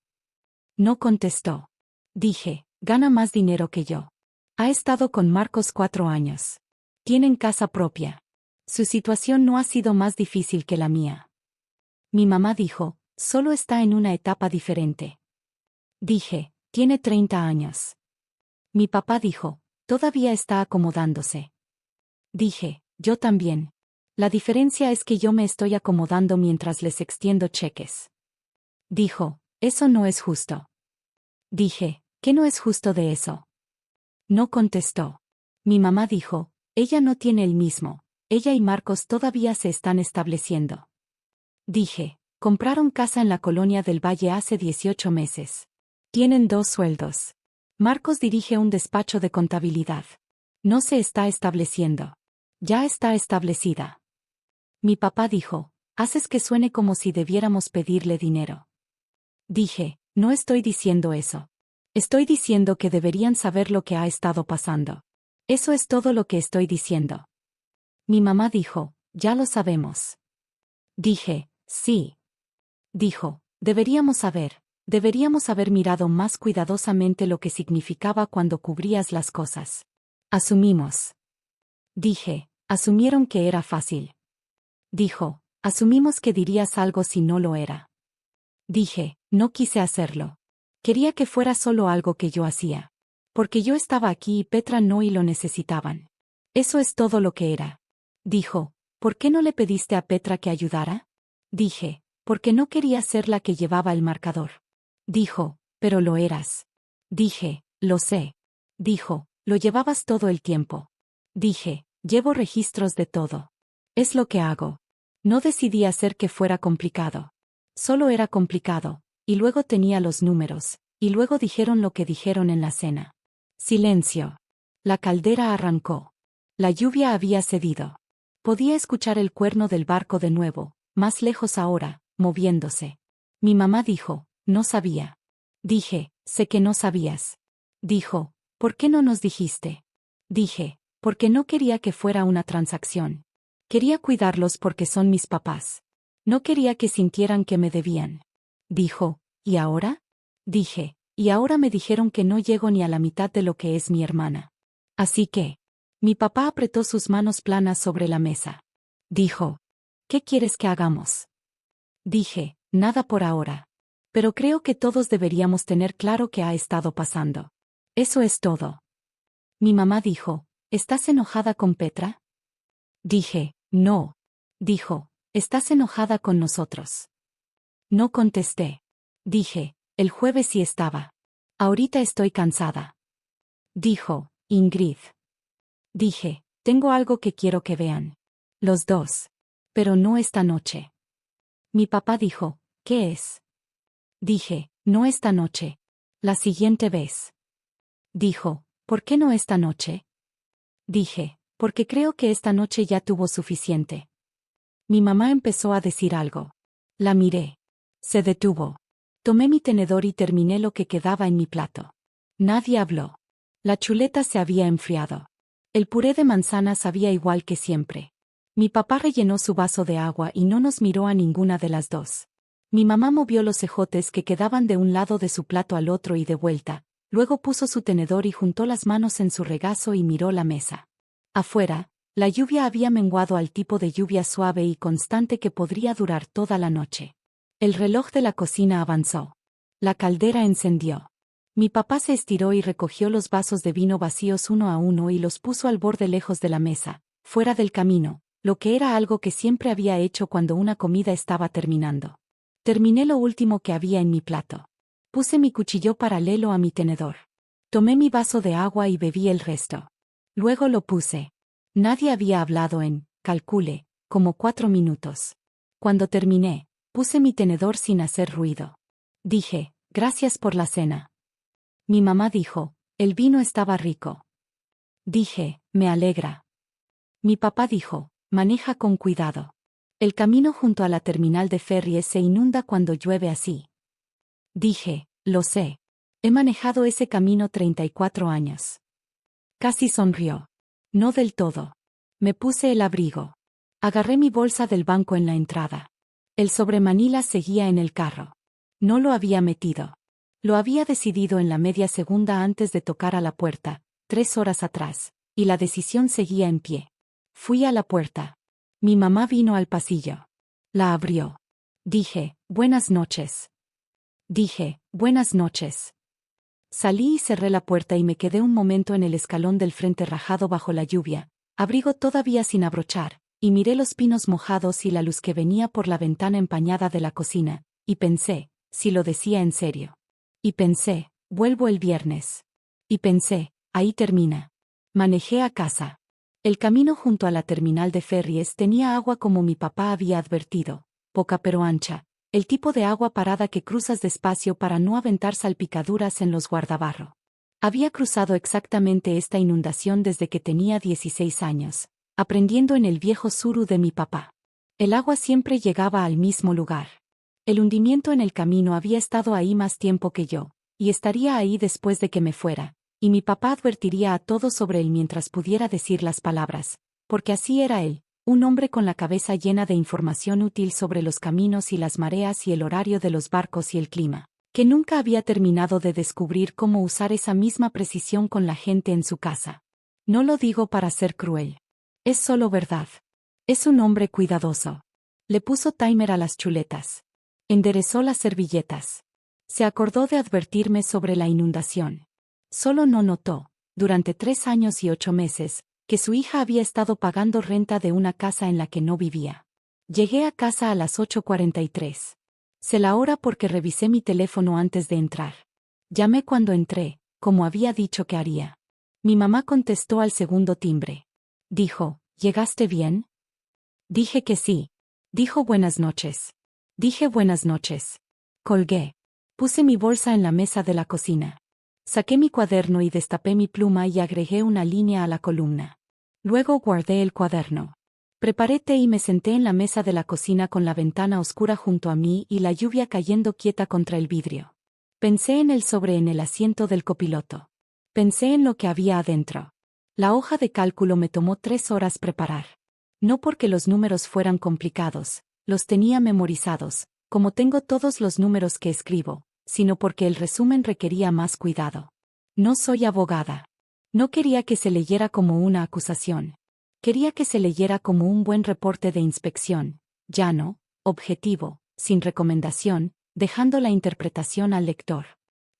No contestó. Dije, gana más dinero que yo. Ha estado con Marcos 4 años. Tienen casa propia. Su situación no ha sido más difícil que la mía. Mi mamá dijo, solo está en una etapa diferente. Dije, tiene 30 años. Mi papá dijo, todavía está acomodándose. Dije, yo también. La diferencia es que yo me estoy acomodando mientras les extiendo cheques. Dijo, eso no es justo. Dije, ¿qué no es justo de eso? No contestó. Mi mamá dijo, ella no tiene el mismo. Ella y Marcos todavía se están estableciendo. Dije, compraron casa en la colonia del Valle hace 18 meses. Tienen 2 sueldos. Marcos dirige un despacho de contabilidad. No se está estableciendo. Ya está establecida. Mi papá dijo, Haces que suene como si debiéramos pedirle dinero. Dije, no estoy diciendo eso. Estoy diciendo que deberían saber lo que ha estado pasando. Eso es todo lo que estoy diciendo. Mi mamá dijo, ya lo sabemos. Dije, sí. Dijo, deberíamos haber mirado más cuidadosamente lo que significaba cuando cubrías las cosas. Asumimos. Dije, asumieron que era fácil. Dijo, asumimos que dirías algo si no lo era. Dije, no quise hacerlo. Quería que fuera solo algo que yo hacía. Porque yo estaba aquí y Petra no y lo necesitaban. Eso es todo lo que era. Dijo, ¿por qué no le pediste a Petra que ayudara? Dije, porque no quería ser la que llevaba el marcador. Dijo, pero lo eras. Dije, lo sé. Dijo, lo llevabas todo el tiempo. Dije, llevo registros de todo. Es lo que hago. No decidí hacer que fuera complicado. Solo era complicado, y luego tenía los números, y luego dijeron lo que dijeron en la cena. Silencio. La caldera arrancó. La lluvia había cedido. Podía escuchar el cuerno del barco de nuevo, más lejos ahora, moviéndose. Mi mamá dijo, no sabía. Dije, sé que no sabías. Dijo, ¿por qué no nos dijiste? Dije, porque no quería que fuera una transacción. Quería cuidarlos porque son mis papás. No quería que sintieran que me debían. Dijo, ¿y ahora? Dije, y ahora me dijeron que no llego ni a la mitad de lo que es mi hermana. Así que, mi papá apretó sus manos planas sobre la mesa. Dijo, ¿qué quieres que hagamos? Dije, nada por ahora. Pero creo que todos deberíamos tener claro qué ha estado pasando. Eso es todo. Mi mamá dijo, ¿estás enojada con Petra? Dije, no. Dijo, ¿estás enojada con nosotros? No contesté. Dije, el jueves sí estaba. Ahorita estoy cansada. Dijo, Ingrid. Dije, tengo algo que quiero que vean. Los dos. Pero no esta noche. Mi papá dijo, ¿qué es? Dije, no esta noche. La siguiente vez. Dijo, ¿por qué no esta noche? Dije, porque creo que esta noche ya tuvo suficiente. Mi mamá empezó a decir algo. La miré. Se detuvo. Tomé mi tenedor y terminé lo que quedaba en mi plato. Nadie habló. La chuleta se había enfriado. El puré de manzana sabía igual que siempre. Mi papá rellenó su vaso de agua y no nos miró a ninguna de las dos. Mi mamá movió los cejotes que quedaban de un lado de su plato al otro y de vuelta, luego puso su tenedor y juntó las manos en su regazo y miró la mesa. Afuera, la lluvia había menguado al tipo de lluvia suave y constante que podría durar toda la noche. El reloj de la cocina avanzó. La caldera encendió. Mi papá se estiró y recogió los vasos de vino vacíos uno a uno y los puso al borde lejos de la mesa, fuera del camino, lo que era algo que siempre había hecho cuando una comida estaba terminando. Terminé lo último que había en mi plato. Puse mi cuchillo paralelo a mi tenedor. Tomé mi vaso de agua y bebí el resto. Luego lo puse. Nadie había hablado en, calcule, como 4 minutos. Cuando terminé, puse mi tenedor sin hacer ruido. Dije, gracias por la cena. Mi mamá dijo, el vino estaba rico. Dije, me alegra. Mi papá dijo, maneja con cuidado. El camino junto a la terminal de ferries se inunda cuando llueve así. Dije, lo sé. He manejado ese camino 34 años. Casi sonrió. No del todo. Me puse el abrigo. Agarré mi bolsa del banco en la entrada. El sobremanila seguía en el carro. No lo había metido. Lo había decidido en la media segunda antes de tocar a la puerta, 3 horas atrás, y la decisión seguía en pie. Fui a la puerta. Mi mamá vino al pasillo. La abrió. Dije, buenas noches. Dije, buenas noches. Salí y cerré la puerta y me quedé un momento en el escalón del frente rajado bajo la lluvia, abrigo todavía sin abrochar, y miré los pinos mojados y la luz que venía por la ventana empañada de la cocina, y pensé, si lo decía en serio. Y pensé, vuelvo el viernes. Y pensé, ahí termina. Manejé a casa. El camino junto a la terminal de ferries tenía agua como mi papá había advertido, poca pero ancha, el tipo de agua parada que cruzas despacio para no aventar salpicaduras en los guardabarro. Había cruzado exactamente esta inundación desde que tenía 16 años, aprendiendo en el viejo suru de mi papá. El agua siempre llegaba al mismo lugar. El hundimiento en el camino había estado ahí más tiempo que yo, y estaría ahí después de que me fuera, y mi papá advertiría a todos sobre él mientras pudiera decir las palabras, porque así era él, un hombre con la cabeza llena de información útil sobre los caminos y las mareas y el horario de los barcos y el clima, que nunca había terminado de descubrir cómo usar esa misma precisión con la gente en su casa. No lo digo para ser cruel. Es solo verdad. Es un hombre cuidadoso. Le puso timer a las chuletas. Enderezó las servilletas. Se acordó de advertirme sobre la inundación. Solo no notó, durante 3 años y 8 meses, que su hija había estado pagando renta de una casa en la que no vivía. Llegué a casa a las 8:43. Sé la hora porque revisé mi teléfono antes de entrar. Llamé cuando entré, como había dicho que haría. Mi mamá contestó al segundo timbre. Dijo, ¿llegaste bien? Dije que sí. Dijo buenas noches. Dije buenas noches. Colgué. Puse mi bolsa en la mesa de la cocina. Saqué mi cuaderno y destapé mi pluma y agregué una línea a la columna. Luego guardé el cuaderno. Preparé té y me senté en la mesa de la cocina con la ventana oscura junto a mí y la lluvia cayendo quieta contra el vidrio. Pensé en el sobre en el asiento del copiloto. Pensé en lo que había adentro. La hoja de cálculo me tomó 3 horas preparar. No porque los números fueran complicados, los tenía memorizados, como tengo todos los números que escribo, sino porque el resumen requería más cuidado. No soy abogada. No quería que se leyera como una acusación. Quería que se leyera como un buen reporte de inspección, llano, objetivo, sin recomendación, dejando la interpretación al lector.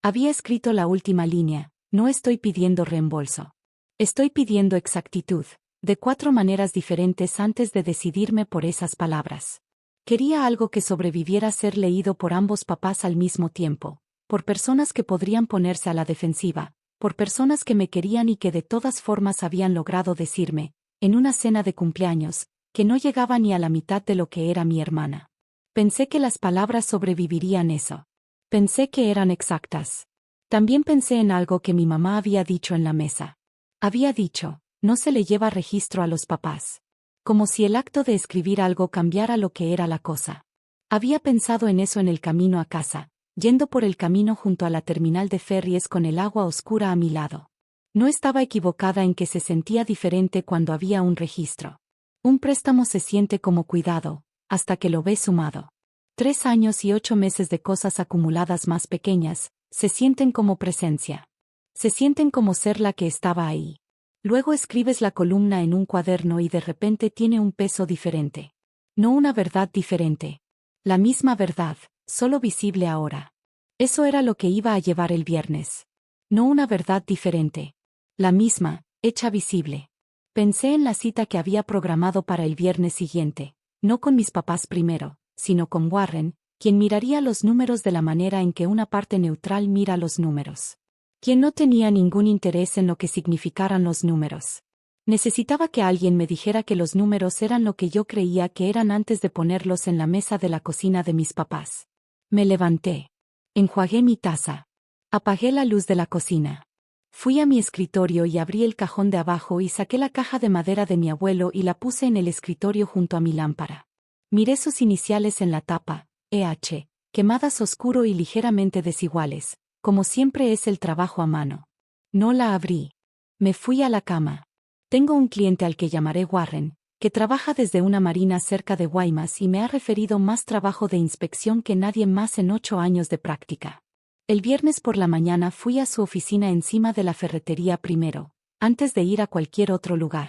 Había escrito la última línea, no estoy pidiendo reembolso. Estoy pidiendo exactitud, de 4 maneras diferentes antes de decidirme por esas palabras. Quería algo que sobreviviera a ser leído por ambos papás al mismo tiempo, por personas que podrían ponerse a la defensiva, por personas que me querían y que de todas formas habían logrado decirme, en una cena de cumpleaños, que no llegaba ni a la mitad de lo que era mi hermana. Pensé que las palabras sobrevivirían eso. Pensé que eran exactas. También pensé en algo que mi mamá había dicho en la mesa. Había dicho, no se le lleva registro a los papás. Como si el acto de escribir algo cambiara lo que era la cosa. Había pensado en eso en el camino a casa, yendo por el camino junto a la terminal de ferries con el agua oscura a mi lado. No estaba equivocada en que se sentía diferente cuando había un registro. Un préstamo se siente como cuidado, hasta que lo ves sumado. 3 años y 8 meses de cosas acumuladas más pequeñas, se sienten como presencia. Se sienten como ser la que estaba ahí. Luego escribes la columna en un cuaderno y de repente tiene un peso diferente. No una verdad diferente. La misma verdad, solo visible ahora. Eso era lo que iba a llevar el viernes. No una verdad diferente. La misma, hecha visible. Pensé en la cita que había programado para el viernes siguiente, no con mis papás primero, sino con Warren, quien miraría los números de la manera en que una parte neutral mira los números. Quien no tenía ningún interés en lo que significaran los números. Necesitaba que alguien me dijera que los números eran lo que yo creía que eran antes de ponerlos en la mesa de la cocina de mis papás. Me levanté. Enjuagué mi taza. Apagué la luz de la cocina. Fui a mi escritorio y abrí el cajón de abajo y saqué la caja de madera de mi abuelo y la puse en el escritorio junto a mi lámpara. Miré sus iniciales en la tapa, EH, quemadas oscuro y ligeramente desiguales, como siempre es el trabajo a mano. No la abrí. Me fui a la cama. Tengo un cliente al que llamaré Warren, que trabaja desde una marina cerca de Guaymas y me ha referido más trabajo de inspección que nadie más en 8 años de práctica. El viernes por la mañana fui a su oficina encima de la ferretería primero, antes de ir a cualquier otro lugar.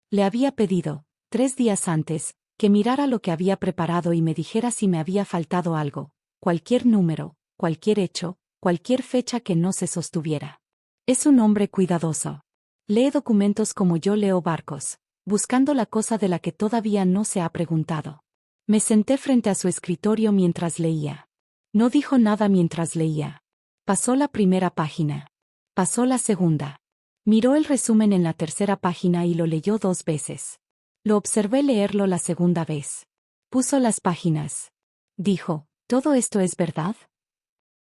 Le había pedido, 3 días antes, que mirara lo que había preparado y me dijera si me había faltado algo, cualquier número, cualquier hecho, cualquier fecha que no se sostuviera. Es un hombre cuidadoso. Lee documentos como yo leo barcos, buscando la cosa de la que todavía no se ha preguntado. Me senté frente a su escritorio mientras leía. No dijo nada mientras leía. Pasó la primera página. Pasó la segunda. Miró el resumen en la tercera página y lo leyó 2 veces. Lo observé leerlo la segunda vez. Puso las páginas. Dijo, ¿todo esto es verdad?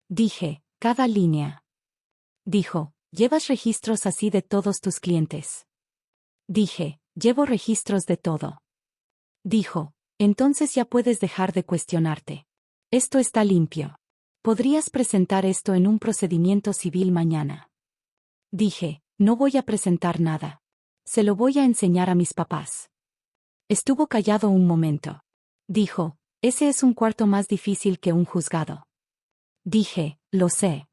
Dije, cada línea. Dijo, ¿llevas registros así de todos tus clientes? Dije, llevo registros de todo. Dijo, Entonces ya puedes dejar de cuestionarte. Esto está limpio. Podrías presentar esto en un procedimiento civil mañana. Dije, no voy a presentar nada. Se lo voy a enseñar a mis papás. Estuvo callado un momento. Dijo, ese es un cuarto más difícil que un juzgado. Dije, lo sé.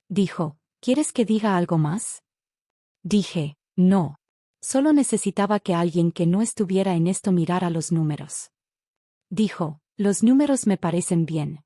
Dijo, ¿quieres que diga algo más? Dije, no. Solo necesitaba que alguien que no estuviera en esto mirara los números. Dijo, los números me parecen bien.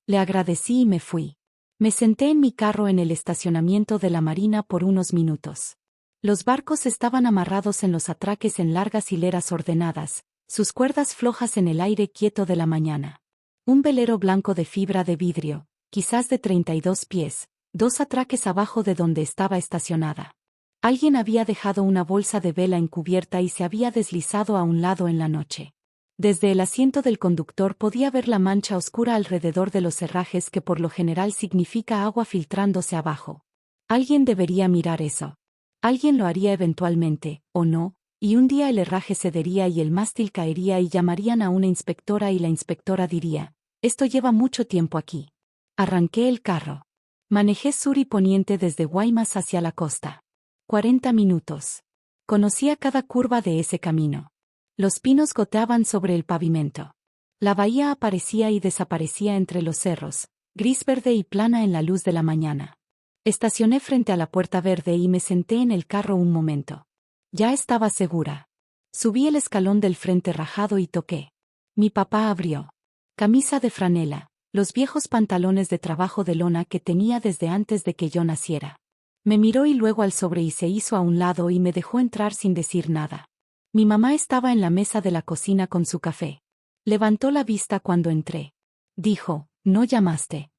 Le agradecí y me fui. Me senté en mi carro en el estacionamiento de la marina por unos minutos. Los barcos estaban amarrados en los atraques en largas hileras ordenadas, sus cuerdas flojas en el aire quieto de la mañana. Un velero blanco de fibra de vidrio, quizás de 32 pies, 2 atraques abajo de donde estaba estacionada. Alguien había dejado una bolsa de vela encubierta y se había deslizado a un lado en la noche. Desde el asiento del conductor podía ver la mancha oscura alrededor de los herrajes que por lo general significa agua filtrándose abajo. Alguien debería mirar eso. Alguien lo haría eventualmente, o no, y un día el herraje cedería y el mástil caería y llamarían a una inspectora y la inspectora diría, esto lleva mucho tiempo aquí. Arranqué el carro. Manejé sur y poniente desde Guaymas hacia la costa. 40 minutos. Conocía cada curva de ese camino. Los pinos goteaban sobre el pavimento. La bahía aparecía y desaparecía entre los cerros, gris verde y plana en la luz de la mañana. Estacioné frente a la puerta verde y me senté en el carro un momento. Ya estaba segura. Subí el escalón del frente rajado y toqué. Mi papá abrió. Camisa de franela, los viejos pantalones de trabajo de lona que tenía desde antes de que yo naciera. Me miró y luego al sobre y se hizo a un lado y me dejó entrar sin decir nada. Mi mamá estaba en la mesa de la cocina con su café. Levantó la vista cuando entré. Dijo, ¿no llamaste?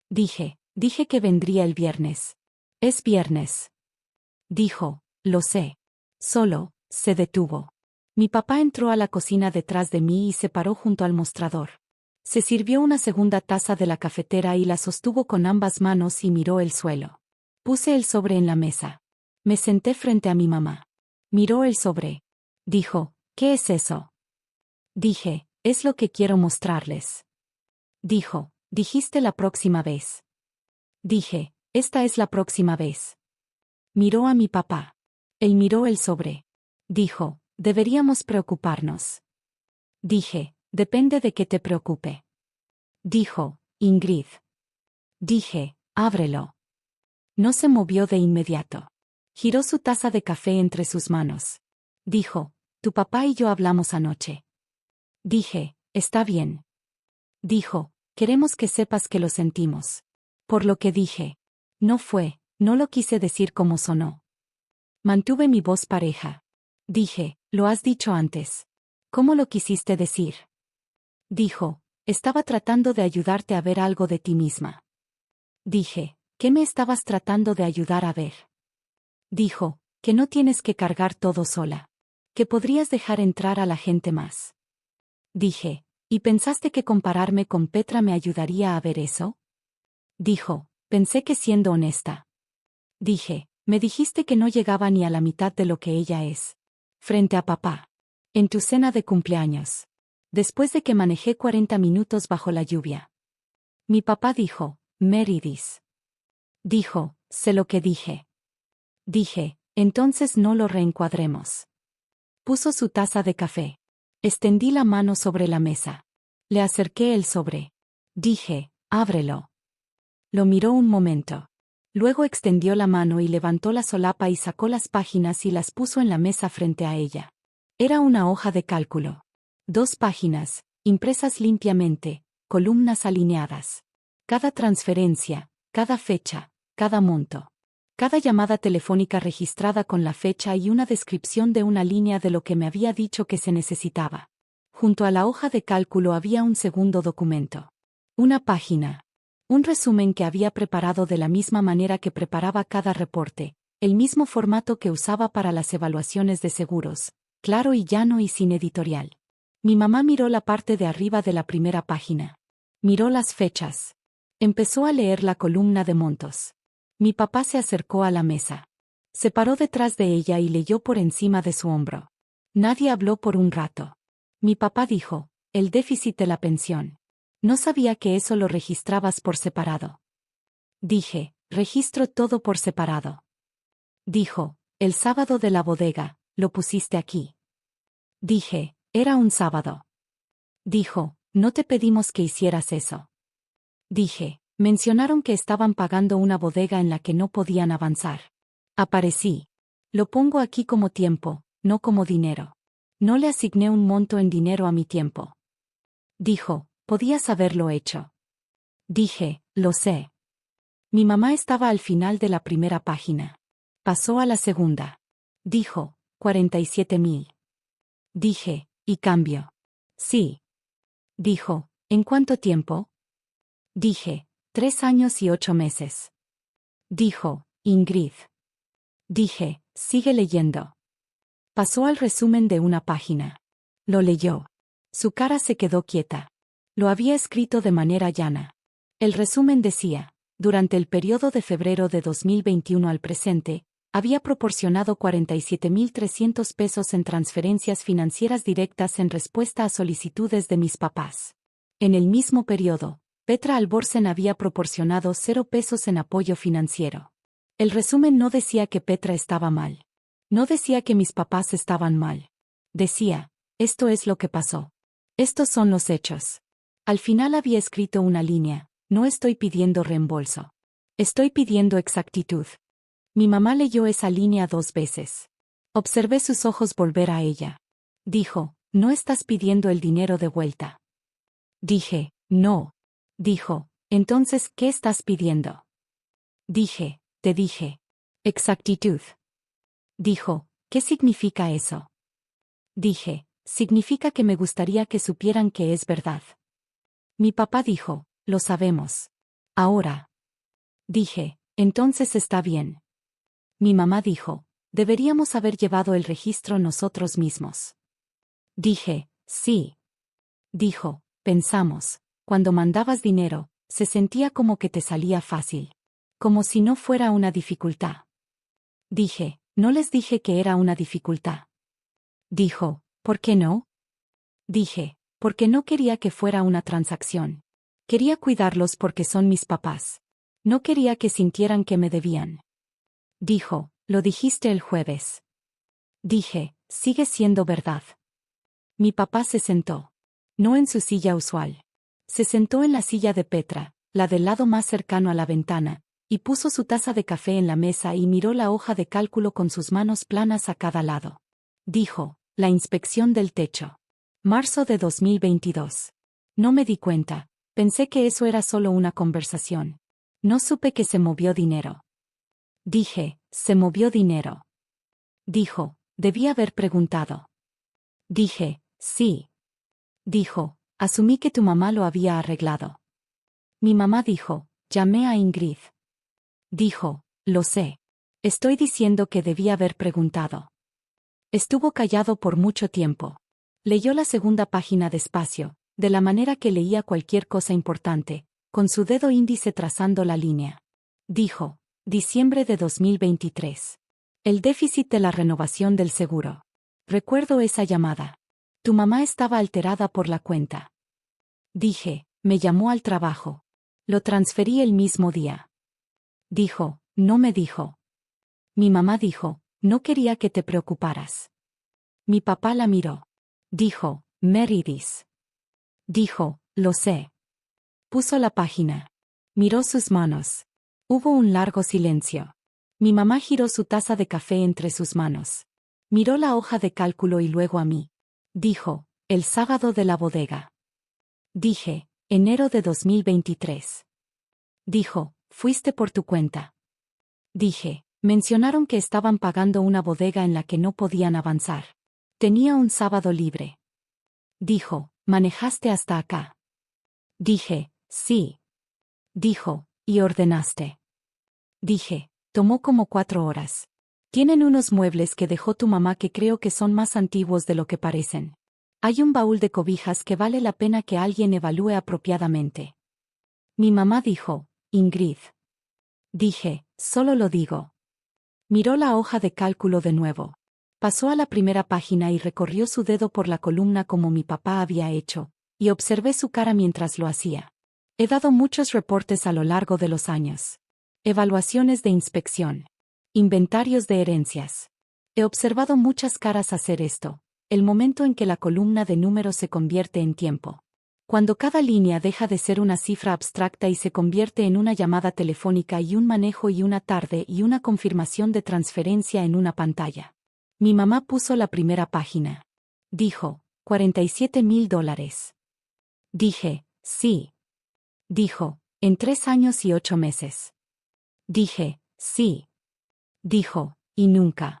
Dije que vendría el viernes. Es viernes. Dijo, lo sé. Solo, se detuvo. Mi papá entró a la cocina detrás de mí y se paró junto al mostrador. Se sirvió una segunda taza de la cafetera y la sostuvo con ambas manos y miró el suelo. Puse el sobre en la mesa. Me senté frente a mi mamá. Miró el sobre. Dijo, ¿qué es eso? Dije, es lo que quiero mostrarles. Dijo, dijiste la próxima vez. Dije, esta es la próxima vez. Miró a mi papá. Él miró el sobre. Dijo, deberíamos preocuparnos. Dije, depende de qué te preocupe. Dijo, Ingrid. Dije, ábrelo. No se movió de inmediato. Giró su taza de café entre sus manos. Dijo, tu papá y yo hablamos anoche. Dije, está bien. Dijo, queremos que sepas que lo sentimos. Por lo que dije. No lo quise decir como sonó. Mantuve mi voz pareja. Dije, lo has dicho antes. ¿Cómo lo quisiste decir? Dijo, estaba tratando de ayudarte a ver algo de ti misma. Dije, ¿qué me estabas tratando de ayudar a ver? Dijo, que no tienes que cargar todo sola. Que podrías dejar entrar a la gente más. Dije, ¿y pensaste que compararme con Petra me ayudaría a ver eso? Dijo, pensé que siendo honesta. Dije, me dijiste que no llegaba ni a la mitad de lo que ella es. Frente a papá. En tu cena de cumpleaños. Después de que manejé 40 minutos bajo la lluvia. Mi papá dijo, Meredith. Dijo, sé lo que dije. Dije, entonces no lo reencuadremos. Puso su taza de café. Extendí la mano sobre la mesa. Le acerqué el sobre. Dije, ábrelo. Lo miró un momento. Luego extendió la mano y levantó la solapa y sacó las páginas y las puso en la mesa frente a ella. Era una hoja de cálculo. 2 páginas, impresas limpiamente, columnas alineadas. Cada transferencia, cada fecha, cada monto. Cada llamada telefónica registrada con la fecha y una descripción de una línea de lo que me había dicho que se necesitaba. Junto a la hoja de cálculo había un segundo documento. Una página. Un resumen que había preparado de la misma manera que preparaba cada reporte, el mismo formato que usaba para las evaluaciones de seguros, claro y llano y sin editorial. Mi mamá miró la parte de arriba de la primera página. Miró las fechas. Empezó a leer la columna de montos. Mi papá se acercó a la mesa. Se paró detrás de ella y leyó por encima de su hombro. Nadie habló por un rato. Mi papá dijo, el déficit de la pensión. No sabía que eso lo registrabas por separado. Dije, registro todo por separado. Dijo, el sábado de la bodega, lo pusiste aquí. Dije, era un sábado. Dijo, no te pedimos que hicieras eso. Dije, mencionaron que estaban pagando una bodega en la que no podían avanzar. Aparecí. Lo pongo aquí como tiempo, no como dinero. No le asigné un monto en dinero a mi tiempo. Dijo, podías haberlo hecho. Dije, lo sé. Mi mamá estaba al final de la primera página. Pasó a la segunda. Dijo, 47,000. Dije, ¿y cambio? Sí. Dijo, ¿en cuánto tiempo? Dije, 3 años y 8 meses. Dijo, Ingrid. Dije, sigue leyendo. Pasó al resumen de una página. Lo leyó. Su cara se quedó quieta. Lo había escrito de manera llana. El resumen decía, durante el periodo de febrero de 2021 al presente, había proporcionado 47,300 pesos en transferencias financieras directas en respuesta a solicitudes de mis papás. En el mismo periodo, Petra Alborsen había proporcionado 0 pesos en apoyo financiero. El resumen no decía que Petra estaba mal. No decía que mis papás estaban mal. Decía, esto es lo que pasó. Estos son los hechos. Al final había escrito una línea, no estoy pidiendo reembolso. Estoy pidiendo exactitud. Mi mamá leyó esa línea 2 veces. Observé sus ojos volver a ella. Dijo, no estás pidiendo el dinero de vuelta. Dije, no. Dijo, entonces, ¿qué estás pidiendo? Dije, te dije. Exactitud. Dijo, ¿qué significa eso? Dije, significa que me gustaría que supieran que es verdad. Mi papá dijo, lo sabemos. Ahora. Dije, entonces está bien. Mi mamá dijo, deberíamos haber llevado el registro nosotros mismos. Dije, sí. Dijo, pensamos, cuando mandabas dinero, se sentía como que te salía fácil. Como si no fuera una dificultad. Dije, no les dije que era una dificultad. Dijo, ¿por qué no? Dije, porque no quería que fuera una transacción. Quería cuidarlos porque son mis papás. No quería que sintieran que me debían. Dijo, lo dijiste el jueves. Dije, sigue siendo verdad. Mi papá se sentó. No en su silla usual. Se sentó en la silla de Petra, la del lado más cercano a la ventana, y puso su taza de café en la mesa y miró la hoja de cálculo con sus manos planas a cada lado. Dijo, la inspección del techo. Marzo de 2022. No me di cuenta, pensé que eso era solo una conversación. No supe que se movió dinero. Dije, se movió dinero. Dijo, debí haber preguntado. Dije, sí. Dijo, asumí que tu mamá lo había arreglado. Mi mamá dijo, llamé a Ingrid. Dijo, lo sé. Estoy diciendo que debí haber preguntado. Estuvo callado por mucho tiempo. Leyó la segunda página despacio, de la manera que leía cualquier cosa importante, con su dedo índice trazando la línea. Dijo, diciembre de 2023. El déficit de la renovación del seguro. Recuerdo esa llamada. Tu mamá estaba alterada por la cuenta. Dije, me llamó al trabajo. Lo transferí el mismo día. Dijo, no me dijo. Mi mamá dijo, no quería que te preocuparas. Mi papá la miró. Dijo, Meredith. Dijo, lo sé. Puso la página. Miró sus manos. Hubo un largo silencio. Mi mamá giró su taza de café entre sus manos. Miró la hoja de cálculo y luego a mí. Dijo, el sábado de la bodega. Dije, enero de 2023. Dijo, fuiste por tu cuenta. Dije, mencionaron que estaban pagando una bodega en la que no podían avanzar. Tenía un sábado libre. Dijo, ¿manejaste hasta acá? Dije, sí. Dijo, ¿y ordenaste? Dije, tomó como 4 horas. Tienen unos muebles que dejó tu mamá que creo que son más antiguos de lo que parecen. Hay un baúl de cobijas que vale la pena que alguien evalúe apropiadamente. Mi mamá dijo, Ingrid. Dije, solo lo digo. Miró la hoja de cálculo de nuevo. Pasó a la primera página y recorrió su dedo por la columna como mi papá había hecho, y observé su cara mientras lo hacía. He dado muchos reportes a lo largo de los años. Evaluaciones de inspección. Inventarios de herencias. He observado muchas caras hacer esto, el momento en que la columna de números se convierte en tiempo. Cuando cada línea deja de ser una cifra abstracta y se convierte en una llamada telefónica y un manejo y una tarde y una confirmación de transferencia en una pantalla. Mi mamá puso la primera página. Dijo, $47,000. Dije, sí. Dijo, en 3 años y 8 meses. Dije, sí. Dijo, y nunca.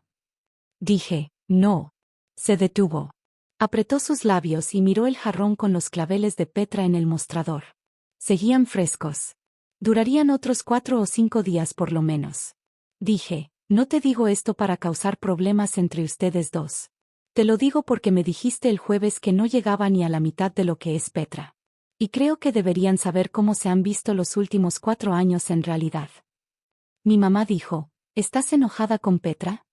Dije, no. Se detuvo. Apretó sus labios y miró el jarrón con los claveles de Petra en el mostrador. Seguían frescos. Durarían otros 4 o 5 días por lo menos. Dije, no te digo esto para causar problemas entre ustedes dos. Te lo digo porque me dijiste el jueves que no llegaba ni a la mitad de lo que es Petra. Y creo que deberían saber cómo se han visto los últimos 4 años en realidad. Mi mamá dijo, ¿estás enojada con Petra?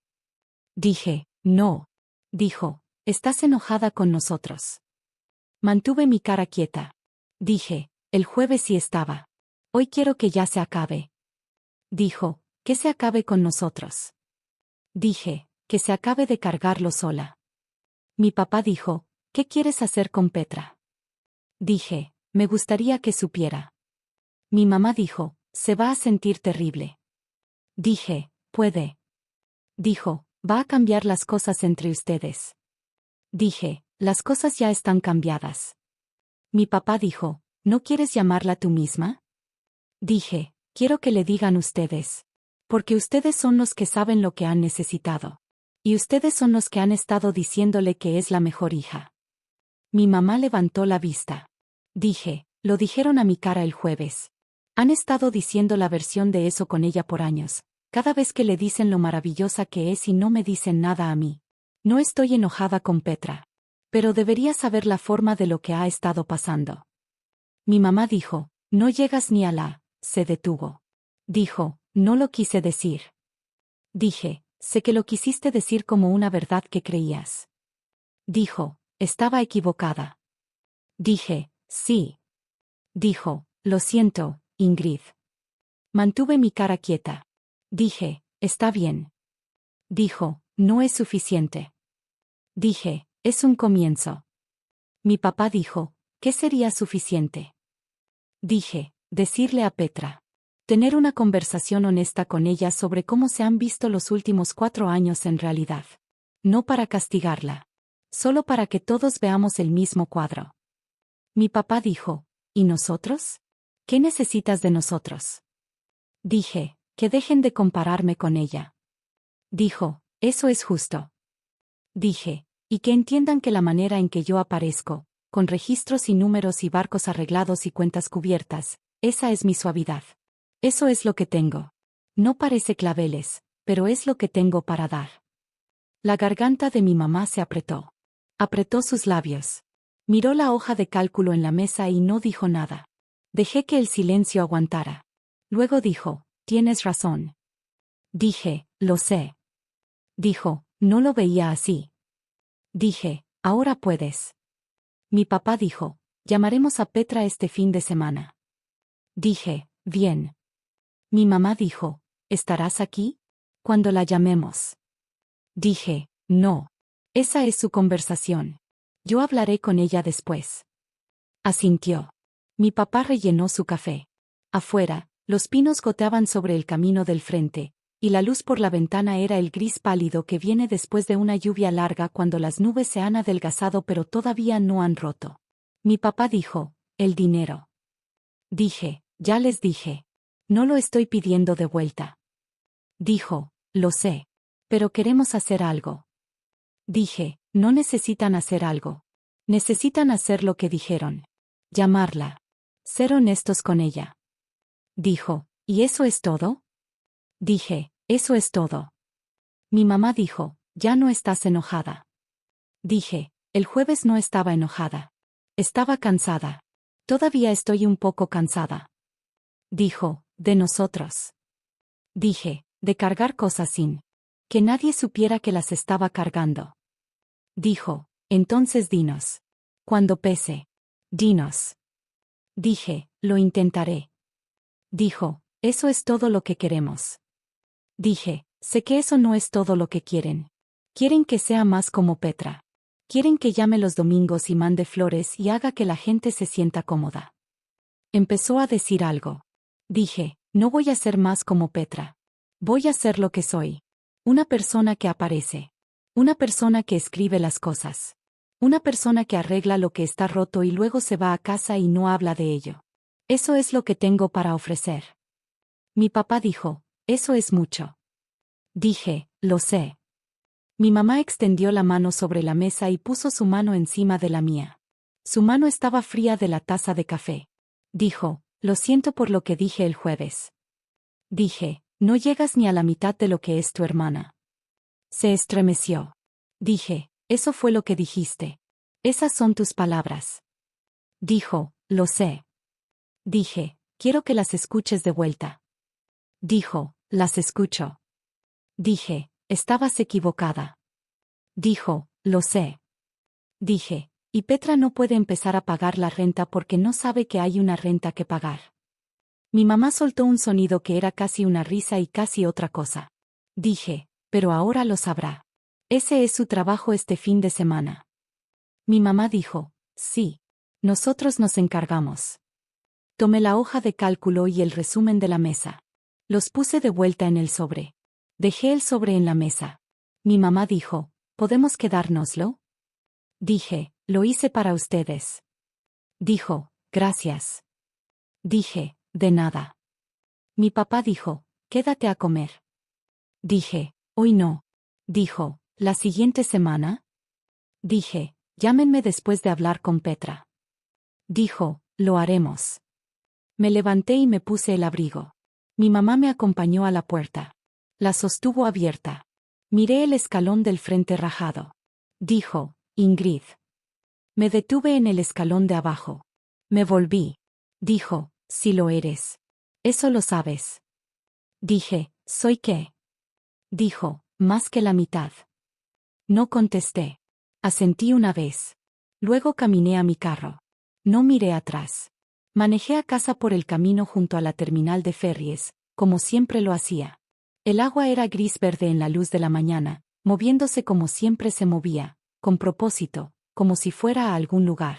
Dije, no. Dijo, ¿estás enojada con nosotros? Mantuve mi cara quieta. Dije, el jueves sí estaba. Hoy quiero que ya se acabe. Dijo, que se acabe con nosotros. Dije, que se acabe de cargarlo sola. Mi papá dijo, ¿qué quieres hacer con Petra? Dije, me gustaría que supiera. Mi mamá dijo, se va a sentir terrible. Dije, puede. Dijo, va a cambiar las cosas entre ustedes. Dije, las cosas ya están cambiadas. Mi papá dijo, ¿no quieres llamarla tú misma? Dije, quiero que le digan ustedes. Porque ustedes son los que saben lo que han necesitado. Y ustedes son los que han estado diciéndole que es la mejor hija. Mi mamá levantó la vista. Dije, lo dijeron a mi cara el jueves. Han estado diciendo la versión de eso con ella por años, cada vez que le dicen lo maravillosa que es y no me dicen nada a mí. No estoy enojada con Petra. Pero debería saber la forma de lo que ha estado pasando. Mi mamá dijo, no llegas ni a la, se detuvo. Dijo, no lo quise decir. Dije, sé que lo quisiste decir como una verdad que creías. Dijo, estaba equivocada. Dije, sí. Dijo, lo siento, Ingrid. Mantuve mi cara quieta. Dije, está bien. Dijo, no es suficiente. Dije, es un comienzo. Mi papá dijo, ¿qué sería suficiente? Dije, decirle a Petra. Tener una conversación honesta con ella sobre cómo se han visto los últimos 4 años en realidad. No para castigarla. Solo para que todos veamos el mismo cuadro. Mi papá dijo, ¿y nosotros? ¿Qué necesitas de nosotros? Dije, que dejen de compararme con ella. Dijo, eso es justo. Dije, y que entiendan que la manera en que yo aparezco, con registros y números y barcos arreglados y cuentas cubiertas, esa es mi suavidad. Eso es lo que tengo. No parece claveles, pero es lo que tengo para dar. La garganta de mi mamá se apretó. Apretó sus labios. Miró la hoja de cálculo en la mesa y no dijo nada. Dejé que el silencio aguantara. Luego dijo, tienes razón. Dije, lo sé. Dijo, no lo veía así. Dije, ahora puedes. Mi papá dijo, llamaremos a Petra este fin de semana. Dije, bien. Mi mamá dijo, ¿estarás aquí? Cuando la llamemos. Dije, no. Esa es su conversación. Yo hablaré con ella después. Asintió. Mi papá rellenó su café. Afuera, los pinos goteaban sobre el camino del frente, y la luz por la ventana era el gris pálido que viene después de una lluvia larga cuando las nubes se han adelgazado pero todavía no han roto. Mi papá dijo, el dinero. Dije, ya les dije. No lo estoy pidiendo de vuelta. Dijo, lo sé. Pero queremos hacer algo. Dije, no necesitan hacer algo. Necesitan hacer lo que dijeron. Llamarla. Ser honestos con ella. Dijo, ¿y eso es todo? Dije, eso es todo. Mi mamá dijo, ya no estás enojada. Dije, el jueves no estaba enojada. Estaba cansada. Todavía estoy un poco cansada. Dijo, de nosotros. Dije, de cargar cosas sin. Que nadie supiera que las estaba cargando. Dijo, entonces dinos. Cuando pese. Dinos. Dije, lo intentaré. Dijo, eso es todo lo que queremos. Dije, sé que eso no es todo lo que quieren. Quieren que sea más como Petra. Quieren que llame los domingos y mande flores y haga que la gente se sienta cómoda. Empezó a decir algo. Dije, no voy a ser más como Petra. Voy a ser lo que soy. Una persona que aparece. Una persona que escribe las cosas. Una persona que arregla lo que está roto y luego se va a casa y no habla de ello. Eso es lo que tengo para ofrecer. Mi papá dijo, eso es mucho. Dije, lo sé. Mi mamá extendió la mano sobre la mesa y puso su mano encima de la mía. Su mano estaba fría de la taza de café. Dijo, lo siento por lo que dije el jueves. Dije, no llegas ni a la mitad de lo que es tu hermana. Se estremeció. Dije, eso fue lo que dijiste. Esas son tus palabras. Dijo, lo sé. Dije, quiero que las escuches de vuelta. Dijo, las escucho. Dije, estabas equivocada. Dijo, lo sé. Dije, y Petra no puede empezar a pagar la renta porque no sabe que hay una renta que pagar. Mi mamá soltó un sonido que era casi una risa y casi otra cosa. Dije, pero ahora lo sabrá. Ese es su trabajo este fin de semana. Mi mamá dijo, sí. Nosotros nos encargamos. Tomé la hoja de cálculo y el resumen de la mesa. Los puse de vuelta en el sobre. Dejé el sobre en la mesa. Mi mamá dijo, ¿podemos quedárnoslo? Dije, lo hice para ustedes. Dijo, gracias. Dije, de nada. Mi papá dijo, quédate a comer. Dije, hoy no. Dijo, ¿la siguiente semana? Dije, llámenme después de hablar con Petra. Dijo, lo haremos. Me levanté y me puse el abrigo. Mi mamá me acompañó a la puerta. La sostuvo abierta. Miré el escalón del frente rajado. Dijo, Ingrid. Me detuve en el escalón de abajo. Me volví. Dijo, sí lo eres. Eso lo sabes. Dije, ¿soy qué? Dijo, más que la mitad. No contesté. Asentí una vez. Luego caminé a mi carro. No miré atrás. Manejé a casa por el camino junto a la terminal de ferries, como siempre lo hacía. El agua era gris-verde en la luz de la mañana, moviéndose como siempre se movía, con propósito, como si fuera a algún lugar.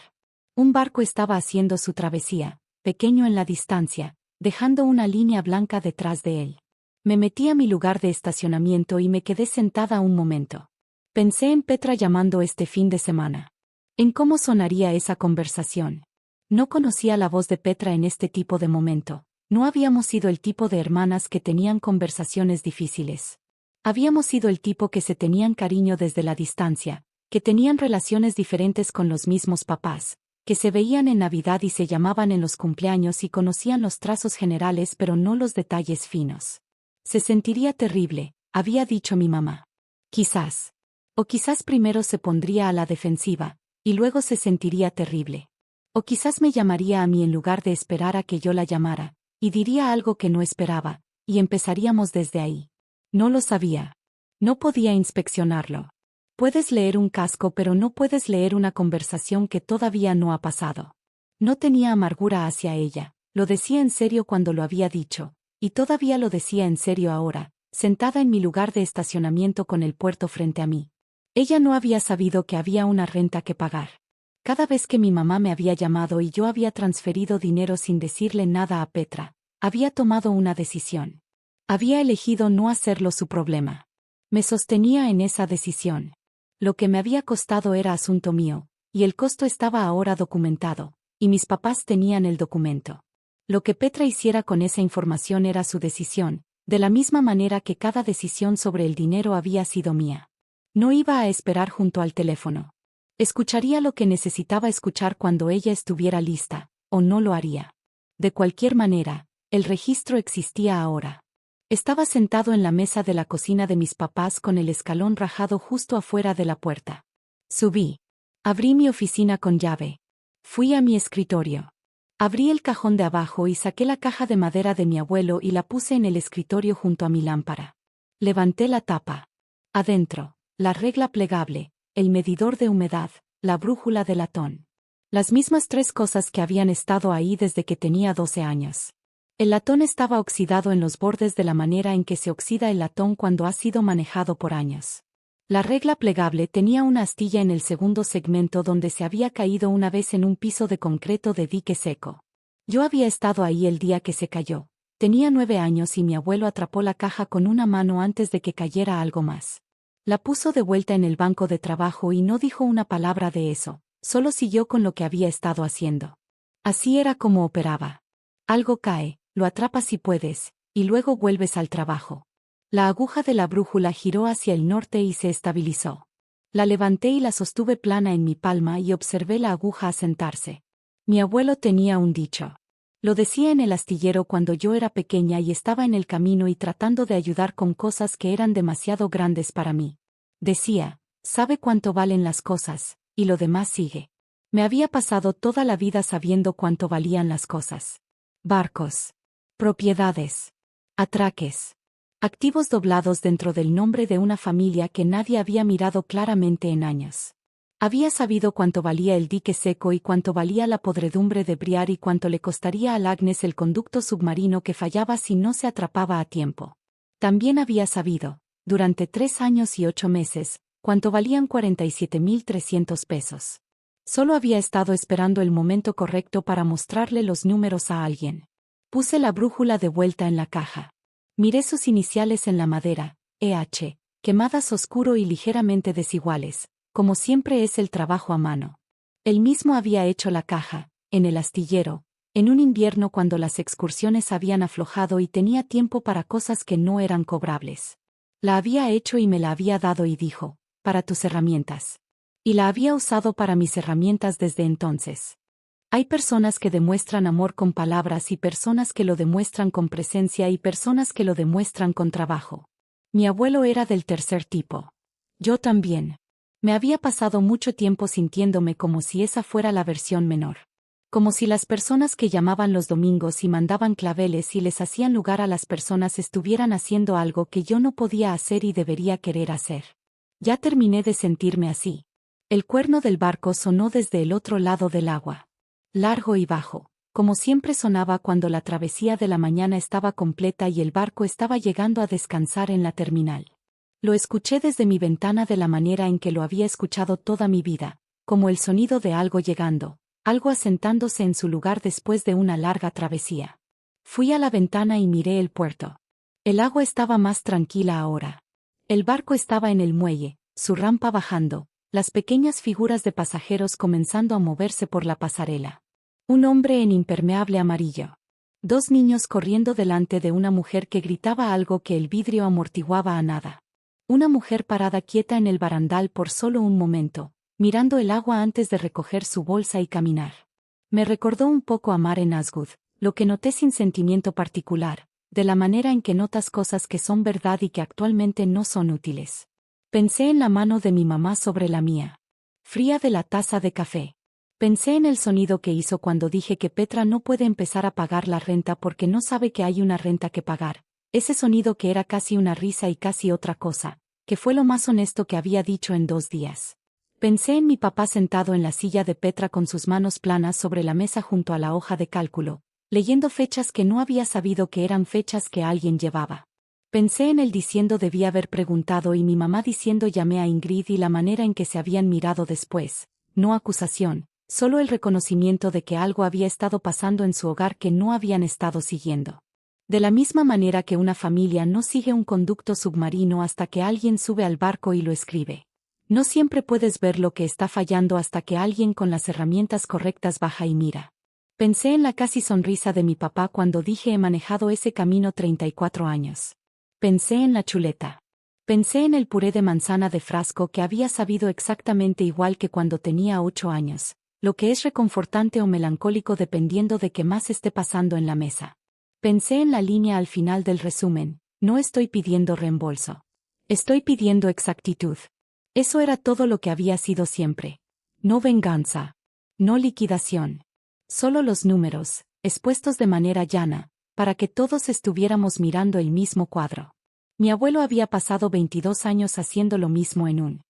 Un barco estaba haciendo su travesía, pequeño en la distancia, dejando una línea blanca detrás de él. Me metí a mi lugar de estacionamiento y me quedé sentada un momento. Pensé en Petra llamando este fin de semana. En cómo sonaría esa conversación. No conocía la voz de Petra en este tipo de momento. No habíamos sido el tipo de hermanas que tenían conversaciones difíciles. Habíamos sido el tipo que se tenían cariño desde la distancia, que tenían relaciones diferentes con los mismos papás, que se veían en Navidad y se llamaban en los cumpleaños y conocían los trazos generales pero no los detalles finos. Se sentiría terrible, había dicho mi mamá. Quizás. O quizás primero se pondría a la defensiva, y luego se sentiría terrible. O quizás me llamaría a mí en lugar de esperar a que yo la llamara, y diría algo que no esperaba, y empezaríamos desde ahí. No lo sabía. No podía inspeccionarlo. Puedes leer un casco pero no puedes leer una conversación que todavía no ha pasado. No tenía amargura hacia ella, lo decía en serio cuando lo había dicho, y todavía lo decía en serio ahora, sentada en mi lugar de estacionamiento con el puerto frente a mí. Ella no había sabido que había una renta que pagar. Cada vez que mi mamá me había llamado y yo había transferido dinero sin decirle nada a Petra, había tomado una decisión. Había elegido no hacerlo su problema. Me sostenía en esa decisión. Lo que me había costado era asunto mío, y el costo estaba ahora documentado, y mis papás tenían el documento. Lo que Petra hiciera con esa información era su decisión, de la misma manera que cada decisión sobre el dinero había sido mía. No iba a esperar junto al teléfono. Escucharía lo que necesitaba escuchar cuando ella estuviera lista, o no lo haría. De cualquier manera, el registro existía ahora. Estaba sentado en la mesa de la cocina de mis papás con el escalón rajado justo afuera de la puerta. Subí. Abrí mi oficina con llave. Fui a mi escritorio. Abrí el cajón de abajo y saqué la caja de madera de mi abuelo y la puse en el escritorio junto a mi lámpara. Levanté la tapa. Adentro, la regla plegable, el medidor de humedad, la brújula de latón. Las mismas tres cosas que habían estado ahí desde que tenía 12 años. El latón estaba oxidado en los bordes de la manera en que se oxida el latón cuando ha sido manejado por años. La regla plegable tenía una astilla en el segundo segmento donde se había caído una vez en un piso de concreto de dique seco. Yo había estado ahí el día que se cayó. Tenía 9 años y mi abuelo atrapó la caja con una mano antes de que cayera algo más. La puso de vuelta en el banco de trabajo y no dijo una palabra de eso, solo siguió con lo que había estado haciendo. Así era como operaba. Algo cae, lo atrapas si puedes, y luego vuelves al trabajo. La aguja de la brújula giró hacia el norte y se estabilizó. La levanté y la sostuve plana en mi palma y observé la aguja asentarse. Mi abuelo tenía un dicho. Lo decía en el astillero cuando yo era pequeña y estaba en el camino y tratando de ayudar con cosas que eran demasiado grandes para mí. Decía, sabe cuánto valen las cosas, y lo demás sigue. Me había pasado toda la vida sabiendo cuánto valían las cosas. Barcos. Propiedades. Atraques. Activos doblados dentro del nombre de una familia que nadie había mirado claramente en años. Había sabido cuánto valía el dique seco y cuánto valía la podredumbre de Briar y cuánto le costaría al Agnes el conducto submarino que fallaba si no se atrapaba a tiempo. También había sabido, durante 3 años y 8 meses, cuánto valían 47,300 pesos. Solo había estado esperando el momento correcto para mostrarle los números a alguien. Puse la brújula de vuelta en la caja. Miré sus iniciales en la madera, EH, quemadas oscuro y ligeramente desiguales, como siempre es el trabajo a mano. Él mismo había hecho la caja, en el astillero, en un invierno cuando las excursiones habían aflojado y tenía tiempo para cosas que no eran cobrables. La había hecho y me la había dado y dijo, para tus herramientas. Y la había usado para mis herramientas desde entonces. Hay personas que demuestran amor con palabras y personas que lo demuestran con presencia y personas que lo demuestran con trabajo. Mi abuelo era del tercer tipo. Yo también. Me había pasado mucho tiempo sintiéndome como si esa fuera la versión menor. Como si las personas que llamaban los domingos y mandaban claveles y les hacían lugar a las personas estuvieran haciendo algo que yo no podía hacer y debería querer hacer. Ya terminé de sentirme así. El cuerno del barco sonó desde el otro lado del agua. Largo y bajo, como siempre sonaba cuando la travesía de la mañana estaba completa y el barco estaba llegando a descansar en la terminal. Lo escuché desde mi ventana de la manera en que lo había escuchado toda mi vida, como el sonido de algo llegando, algo asentándose en su lugar después de una larga travesía. Fui a la ventana y miré el puerto. El agua estaba más tranquila ahora. El barco estaba en el muelle, su rampa bajando, las pequeñas figuras de pasajeros comenzando a moverse por la pasarela. Un hombre en impermeable amarillo. 2 niños corriendo delante de una mujer que gritaba algo que el vidrio amortiguaba a nada. Una mujer parada quieta en el barandal por solo un momento, mirando el agua antes de recoger su bolsa y caminar. Me recordó un poco a Mare Nazgûl, lo que noté sin sentimiento particular, de la manera en que notas cosas que son verdad y que actualmente no son útiles. Pensé en la mano de mi mamá sobre la mía. Fría de la taza de café. Pensé en el sonido que hizo cuando dije que Petra no puede empezar a pagar la renta porque no sabe que hay una renta que pagar. Ese sonido que era casi una risa y casi otra cosa, que fue lo más honesto que había dicho en 2 días. Pensé en mi papá sentado en la silla de Petra con sus manos planas sobre la mesa junto a la hoja de cálculo, leyendo fechas que no había sabido que eran fechas que alguien llevaba. Pensé en él diciendo debía haber preguntado y mi mamá diciendo llamé a Ingrid y la manera en que se habían mirado después, no acusación, solo el reconocimiento de que algo había estado pasando en su hogar que no habían estado siguiendo. De la misma manera que una familia no sigue un conducto submarino hasta que alguien sube al barco y lo escribe. No siempre puedes ver lo que está fallando hasta que alguien con las herramientas correctas baja y mira. Pensé en la casi sonrisa de mi papá cuando dije he manejado ese camino 34 años. Pensé en la chuleta. Pensé en el puré de manzana de frasco que había sabido exactamente igual que cuando tenía 8 años, lo que es reconfortante o melancólico dependiendo de qué más esté pasando en la mesa. Pensé en la línea al final del resumen, no estoy pidiendo reembolso. Estoy pidiendo exactitud. Eso era todo lo que había sido siempre. No venganza. No liquidación. Solo los números, expuestos de manera llana, para que todos estuviéramos mirando el mismo cuadro. Mi abuelo había pasado 22 años haciendo lo mismo en un